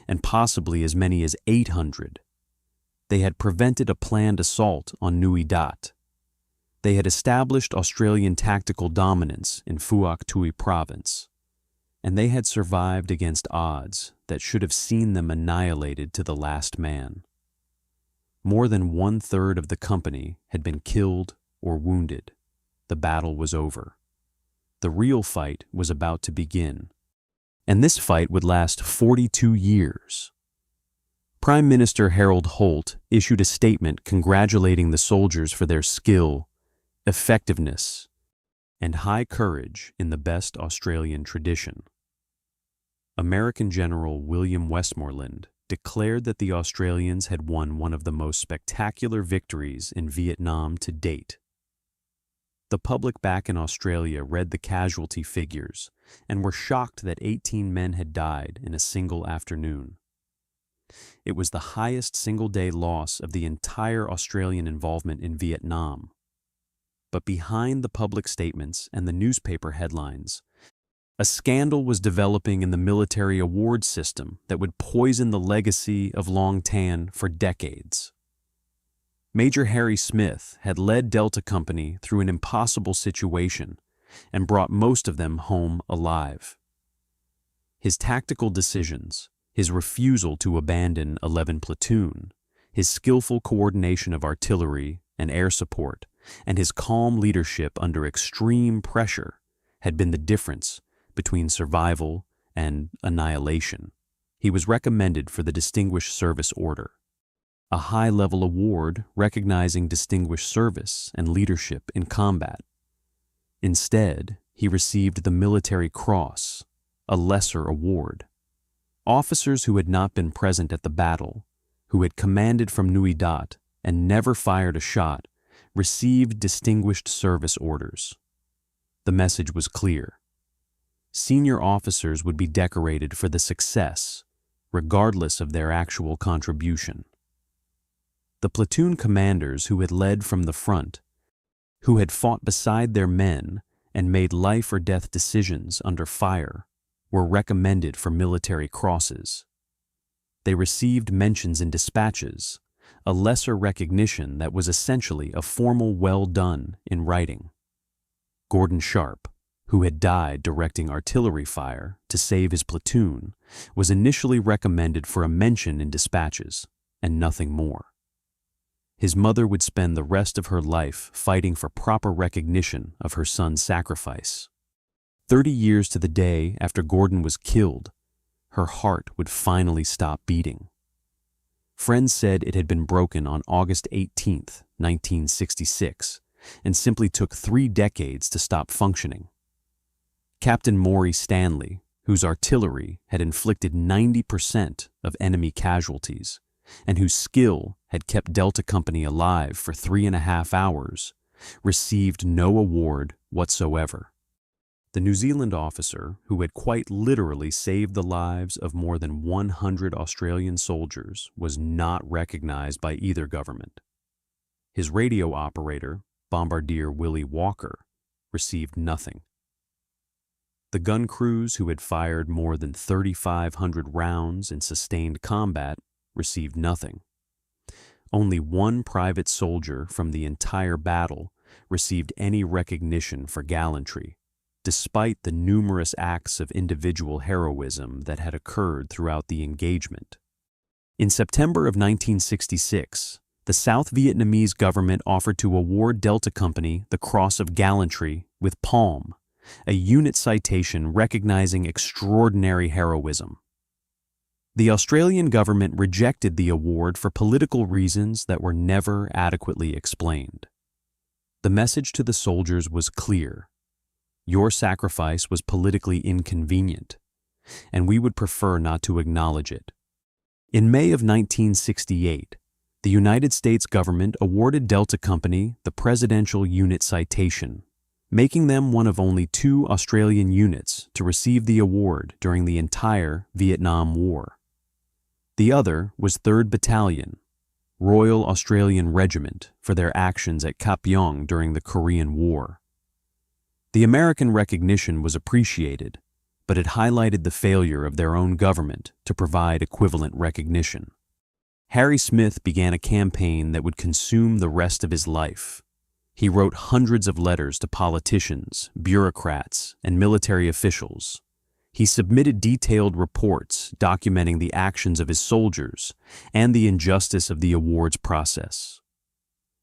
and possibly as many as 800. They had prevented a planned assault on Nui Dat. They had established Australian tactical dominance in Phuoc Tuy province, and they had survived against odds that should have seen them annihilated to the last man. More than 1/3 of the company had been killed or wounded. The battle was over. The real fight was about to begin, and this fight would last 42 years. Prime Minister Harold Holt issued a statement congratulating the soldiers for their skill, effectiveness, and high courage in the best Australian tradition. American General William Westmoreland declared that the Australians had won one of the most spectacular victories in Vietnam to date. The public back in Australia read the casualty figures and were shocked that 18 men had died in a single afternoon. It was the highest single-day loss of the entire Australian involvement in Vietnam. But behind the public statements and the newspaper headlines, a scandal was developing in the military award system that would poison the legacy of Long Tan for decades. Major Harry Smith had led Delta Company through an impossible situation and brought most of them home alive. His tactical decisions, his refusal to abandon 11 Platoon, his skillful coordination of artillery and air support, and his calm leadership under extreme pressure had been the difference between survival and annihilation. He was recommended for the Distinguished Service Order, a high-level award recognizing distinguished service and leadership in combat. Instead, he received the Military Cross, a lesser award. Officers who had not been present at the battle, who had commanded from Nui Dat and never fired a shot, received Distinguished Service Orders. The message was clear. Senior officers would be decorated for the success, regardless of their actual contribution. The platoon commanders who had led from the front, who had fought beside their men and made life or death decisions under fire, were recommended for military crosses. They received mentions in dispatches, a lesser recognition that was essentially a formal well done in writing. Gordon Sharp, who had died directing artillery fire to save his platoon, was initially recommended for a mention in dispatches, and nothing more. His mother would spend the rest of her life fighting for proper recognition of her son's sacrifice. 30 years to the day after Gordon was killed, her heart would finally stop beating. Friends said it had been broken on August 18, 1966, and simply took 3 decades to stop functioning. Captain Maurice Stanley, whose artillery had inflicted 90% of enemy casualties, and whose skill had kept Delta Company alive for 3.5 hours, received no award whatsoever. The New Zealand officer, who had quite literally saved the lives of more than 100 Australian soldiers, was not recognized by either government. His radio operator, Bombardier Willie Walker, received nothing. The gun crews who had fired more than 3,500 rounds in sustained combat received nothing. Only one private soldier from the entire battle received any recognition for gallantry, despite the numerous acts of individual heroism that had occurred throughout the engagement. In September of 1966, the South Vietnamese government offered to award Delta Company the Cross of Gallantry with Palm, a unit citation recognizing extraordinary heroism. The Australian government rejected the award for political reasons that were never adequately explained. The message to the soldiers was clear. Your sacrifice was politically inconvenient, and we would prefer not to acknowledge it. In May of 1968, the United States government awarded Delta Company the Presidential Unit Citation, making them one of only 2 Australian units to receive the award during the entire Vietnam War. The other was 3rd Battalion, Royal Australian Regiment, for their actions at Kap Yong during the Korean War. The American recognition was appreciated, but it highlighted the failure of their own government to provide equivalent recognition. Harry Smith began a campaign that would consume the rest of his life. He wrote hundreds of letters to politicians, bureaucrats, and military officials. He submitted detailed reports documenting the actions of his soldiers and the injustice of the awards process.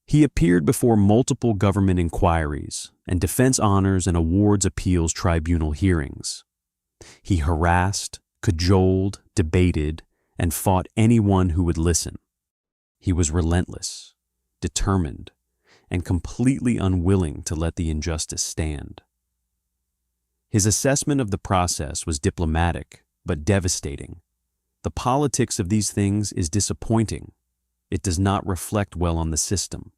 He appeared before multiple government inquiries and Defense Honors and Awards Appeals Tribunal hearings. He harassed, cajoled, debated, and fought anyone who would listen. He was relentless, determined, and completely unwilling to let the injustice stand. His assessment of the process was diplomatic, but devastating. The politics of these things is disappointing. It does not reflect well on the system.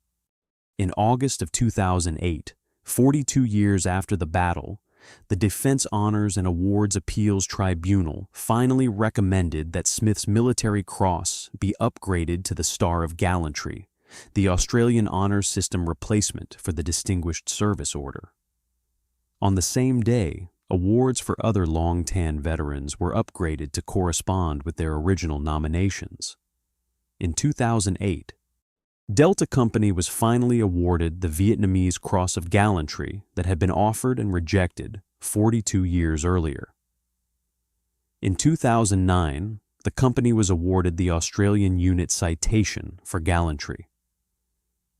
In August of 2008, 42 years after the battle, the Defense Honors and Awards Appeals Tribunal finally recommended that Smith's Military Cross be upgraded to the Star of Gallantry, the Australian Honours System replacement for the Distinguished Service Order. On the same day, awards for other long-tan veterans were upgraded to correspond with their original nominations. In 2008, Delta Company was finally awarded the Vietnamese Cross of Gallantry that had been offered and rejected 42 years earlier. In 2009, the company was awarded the Australian Unit Citation for Gallantry.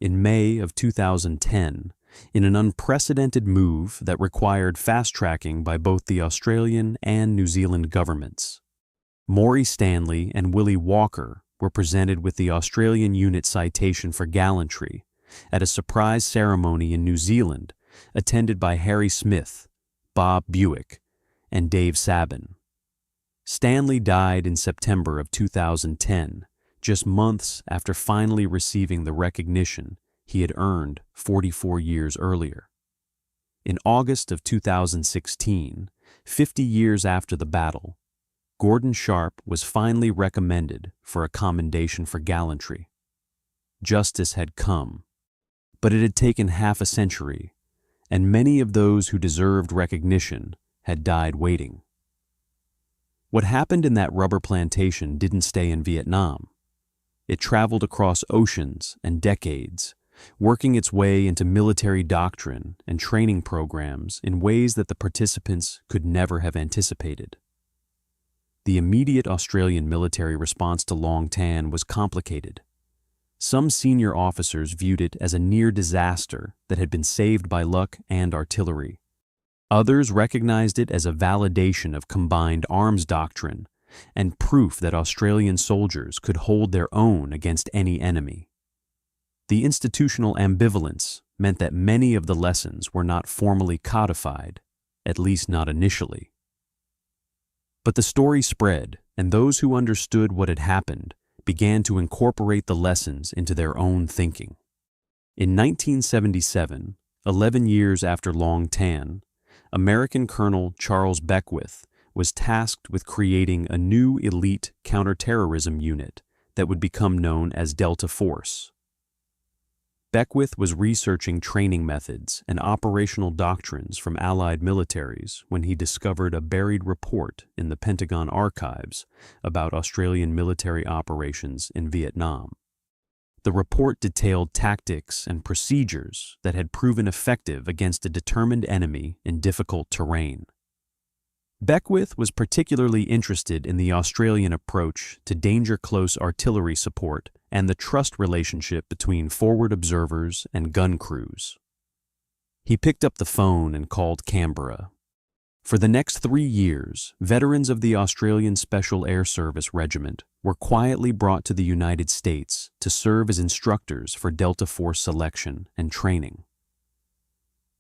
In May of 2010, in an unprecedented move that required fast-tracking by both the Australian and New Zealand governments, Maurice Stanley and Willie Walker were presented with the Australian Unit Citation for Gallantry at a surprise ceremony in New Zealand attended by Harry Smith, Bob Buick, and Dave Sabin. Stanley died in September of 2010, just months after finally receiving the recognition he had earned 44 years earlier. In August of 2016, 50 years after the battle, Gordon Sharp was finally recommended for a commendation for gallantry. Justice had come, but it had taken half a century, and many of those who deserved recognition had died waiting. What happened in that rubber plantation didn't stay in Vietnam. It traveled across oceans and decades, working its way into military doctrine and training programs in ways that the participants could never have anticipated. The immediate Australian military response to Long Tan was complicated. Some senior officers viewed it as a near disaster that had been saved by luck and artillery. Others recognized it as a validation of combined arms doctrine and proof that Australian soldiers could hold their own against any enemy. The institutional ambivalence meant that many of the lessons were not formally codified, at least not initially. But the story spread, and those who understood what had happened began to incorporate the lessons into their own thinking. In 1977, 11 years after Long Tan, American Colonel Charles Beckwith was tasked with creating a new elite counterterrorism unit that would become known as Delta Force. Beckwith was researching training methods and operational doctrines from Allied militaries when he discovered a buried report in the Pentagon archives about Australian military operations in Vietnam. The report detailed tactics and procedures that had proven effective against a determined enemy in difficult terrain. Beckwith was particularly interested in the Australian approach to danger-close artillery support and the trust relationship between forward observers and gun crews. He picked up the phone and called Canberra. For the next 3 years, veterans of the Australian Special Air Service Regiment were quietly brought to the United States to serve as instructors for Delta Force selection and training.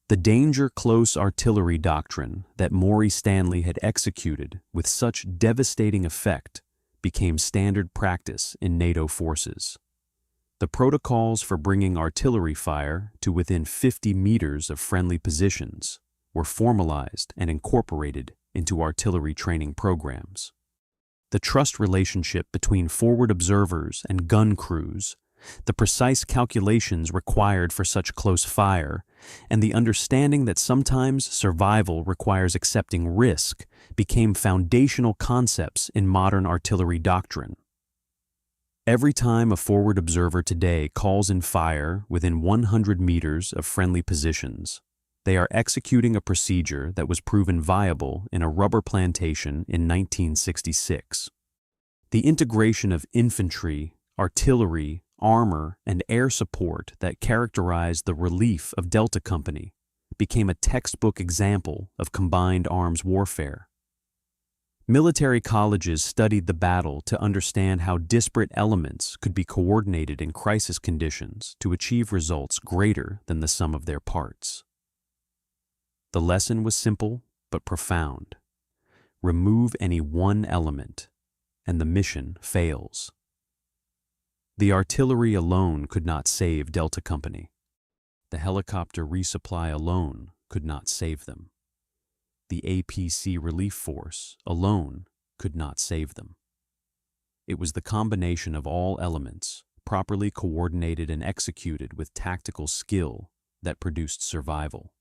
The danger-close artillery doctrine that Maurice Stanley had executed with such devastating effect became standard practice in NATO forces. The protocols for bringing artillery fire to within 50 meters of friendly positions were formalized and incorporated into artillery training programs. The trust relationship between forward observers and gun crews, the precise calculations required for such close fire, and the understanding that sometimes survival requires accepting risk became foundational concepts in modern artillery doctrine. Every time a forward observer today calls in fire within 100 meters of friendly positions, they are executing a procedure that was proven viable in a rubber plantation in 1966. The integration of infantry, artillery, armor, and air support that characterized the relief of Delta Company became a textbook example of combined arms warfare. Military colleges studied the battle to understand how disparate elements could be coordinated in crisis conditions to achieve results greater than the sum of their parts. The lesson was simple but profound. Remove any one element, and the mission fails. The artillery alone could not save Delta Company. The helicopter resupply alone could not save them. The APC relief force alone could not save them. It was the combination of all elements, properly coordinated and executed with tactical skill, that produced survival.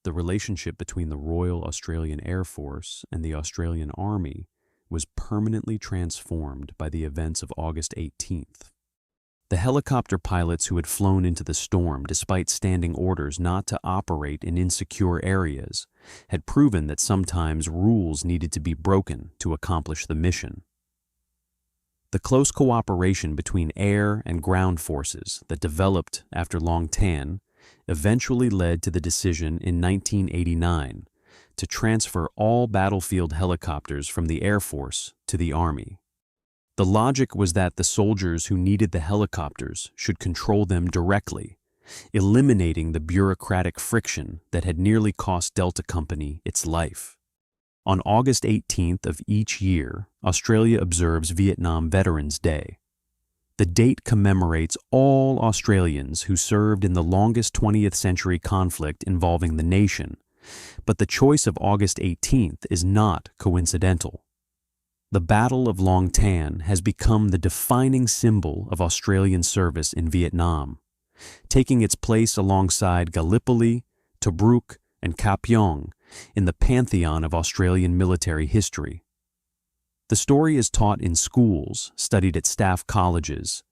The relationship between the Royal Australian Air Force and the Australian Army was permanently transformed by the events of August 18th. The helicopter pilots who had flown into the storm despite standing orders not to operate in insecure areas had proven that sometimes rules needed to be broken to accomplish the mission. The close cooperation between air and ground forces that developed after Long Tan eventually led to the decision in 1989 to transfer all battlefield helicopters from the Air Force to the Army. The logic was that the soldiers who needed the helicopters should control them directly, eliminating the bureaucratic friction that had nearly cost Delta Company its life. On August 18th of each year, Australia observes Vietnam Veterans Day. The date commemorates all Australians who served in the longest 20th century conflict involving the nation, but the choice of August 18th is not coincidental. The Battle of Long Tan has become the defining symbol of Australian service in Vietnam, taking its place alongside Gallipoli, Tobruk, and Kap Yong in the pantheon of Australian military history. The story is taught in schools, studied at staff colleges,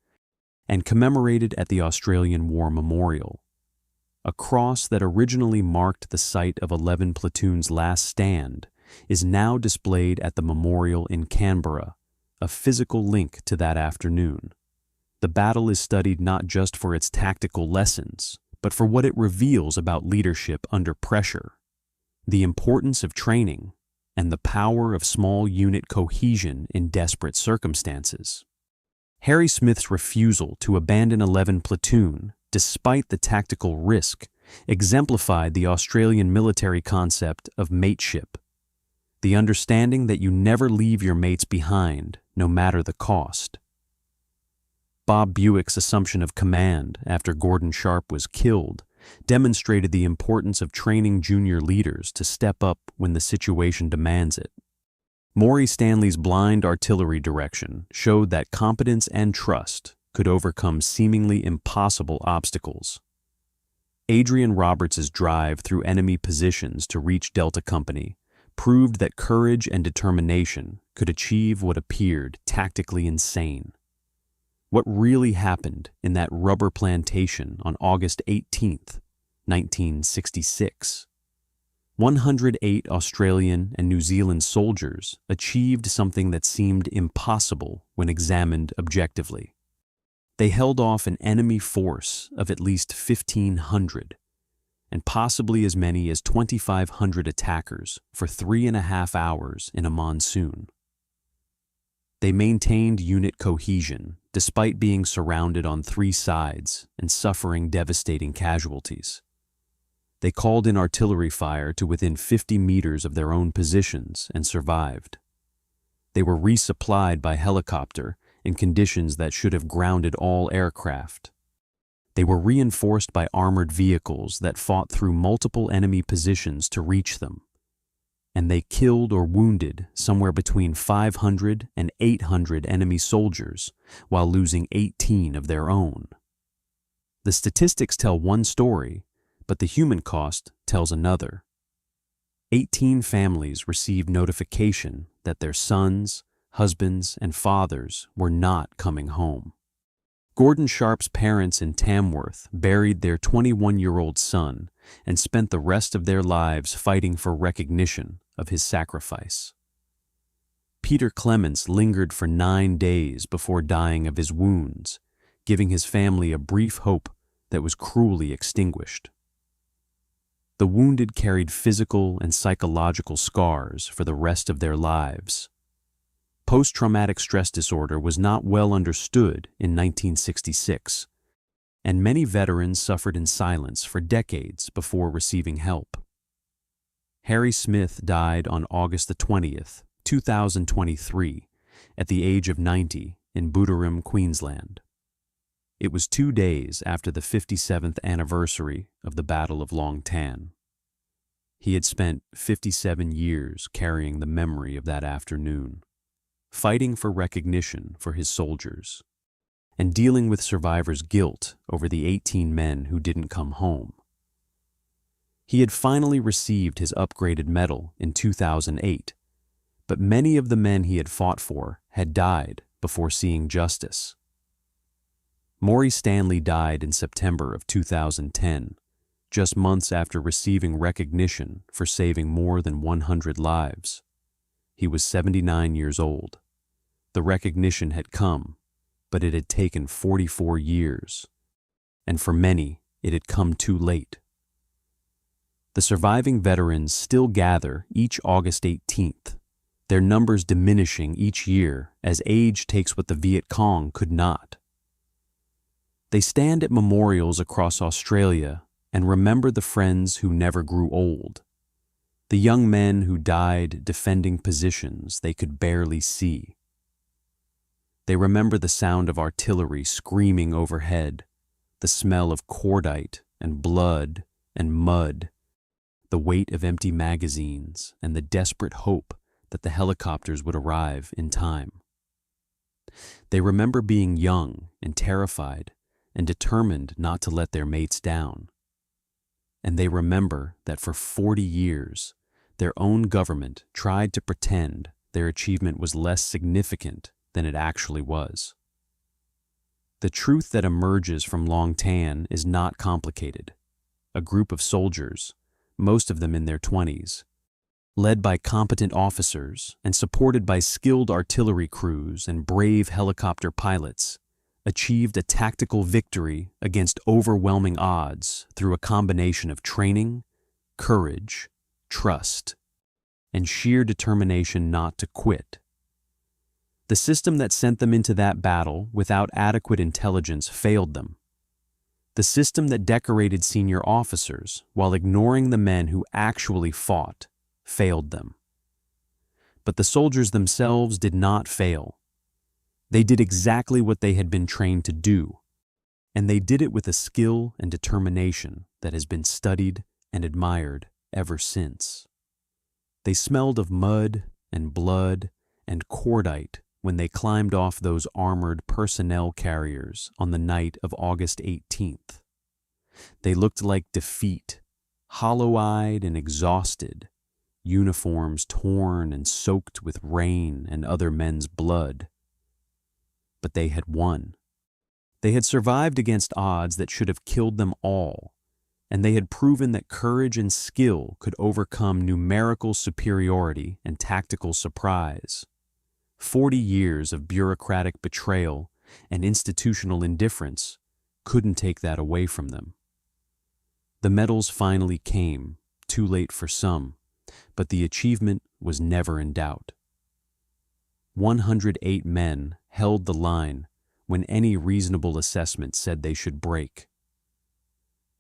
and commemorated at the Australian War Memorial. A cross that originally marked the site of 11 Platoon's last stand is now displayed at the memorial in Canberra, a physical link to that afternoon. The battle is studied not just for its tactical lessons, but for what it reveals about leadership under pressure, the importance of training, and the power of small unit cohesion in desperate circumstances. Harry Smith's refusal to abandon 11 Platoon, despite the tactical risk, exemplified the Australian military concept of mateship, the understanding that you never leave your mates behind, no matter the cost. Bob Buick's assumption of command after Gordon Sharp was killed demonstrated the importance of training junior leaders to step up when the situation demands it. Maurice Stanley's blind artillery direction showed that competence and trust could overcome seemingly impossible obstacles. Adrian Roberts's drive through enemy positions to reach Delta Company proved that courage and determination could achieve what appeared tactically insane. What really happened in that rubber plantation on August 18th, 1966? 108 Australian and New Zealand soldiers achieved something that seemed impossible when examined objectively. They held off an enemy force of at least 1,500 and possibly as many as 2,500 attackers for 3.5 hours in a monsoon. They maintained unit cohesion despite being surrounded on 3 sides and suffering devastating casualties. They called in artillery fire to within 50 meters of their own positions and survived. They were resupplied by helicopter in conditions that should have grounded all aircraft. They were reinforced by armored vehicles that fought through multiple enemy positions to reach them. And they killed or wounded somewhere between 500 and 800 enemy soldiers while losing 18 of their own. The statistics tell one story, but the human cost tells another. 18 families received notification that their sons, husbands, and fathers were not coming home. Gordon Sharp's parents in Tamworth buried their 21-year-old son and spent the rest of their lives fighting for recognition of his sacrifice. Peter Clements lingered for 9 days before dying of his wounds, giving his family a brief hope that was cruelly extinguished. The wounded carried physical and psychological scars for the rest of their lives. Post-traumatic stress disorder was not well understood in 1966, and many veterans suffered in silence for decades before receiving help. Harry Smith died on August 20th, 2023, at the age of 90 in Booterham, Queensland. It was 2 days after the 57th anniversary of the Battle of Long Tan. He had spent 57 years carrying the memory of that afternoon, fighting for recognition for his soldiers, and dealing with survivors' guilt over the 18 men who didn't come home. He had finally received his upgraded medal in 2008, but many of the men he had fought for had died before seeing justice. Maurice Stanley died in September of 2010, just months after receiving recognition for saving more than 100 lives. He was 79 years old. The recognition had come, but it had taken 44 years, and for many, it had come too late. The surviving veterans still gather each August 18th, their numbers diminishing each year as age takes what the Viet Cong could not. They stand at memorials across Australia and remember the friends who never grew old, the young men who died defending positions they could barely see. They remember the sound of artillery screaming overhead, the smell of cordite and blood and mud, the weight of empty magazines, and the desperate hope that the helicopters would arrive in time. They remember being young and terrified and determined not to let their mates down. And they remember that for 40 years, their own government tried to pretend their achievement was less significant than it actually was. The truth that emerges from Long Tan is not complicated. A group of soldiers, most of them in their 20s, led by competent officers and supported by skilled artillery crews and brave helicopter pilots, achieved a tactical victory against overwhelming odds through a combination of training, courage, trust, and sheer determination not to quit. The system that sent them into that battle without adequate intelligence failed them. The system that decorated senior officers while ignoring the men who actually fought failed them. But the soldiers themselves did not fail. They did exactly what they had been trained to do. And they did it with a skill and determination that has been studied and admired ever since. They smelled of mud and blood and cordite when they climbed off those armored personnel carriers on the night of August 18th. They looked like defeat, hollow-eyed and exhausted, uniforms torn and soaked with rain and other men's blood. But they had won. They had survived against odds that should have killed them all, and they had proven that courage and skill could overcome numerical superiority and tactical surprise. 40 years of bureaucratic betrayal and institutional indifference couldn't take that away from them. The medals finally came, too late for some, but the achievement was never in doubt. 108 men held the line when any reasonable assessment said they should break.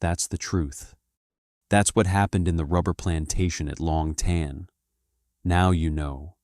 That's the truth. That's what happened in the rubber plantation at Long Tan. Now you know.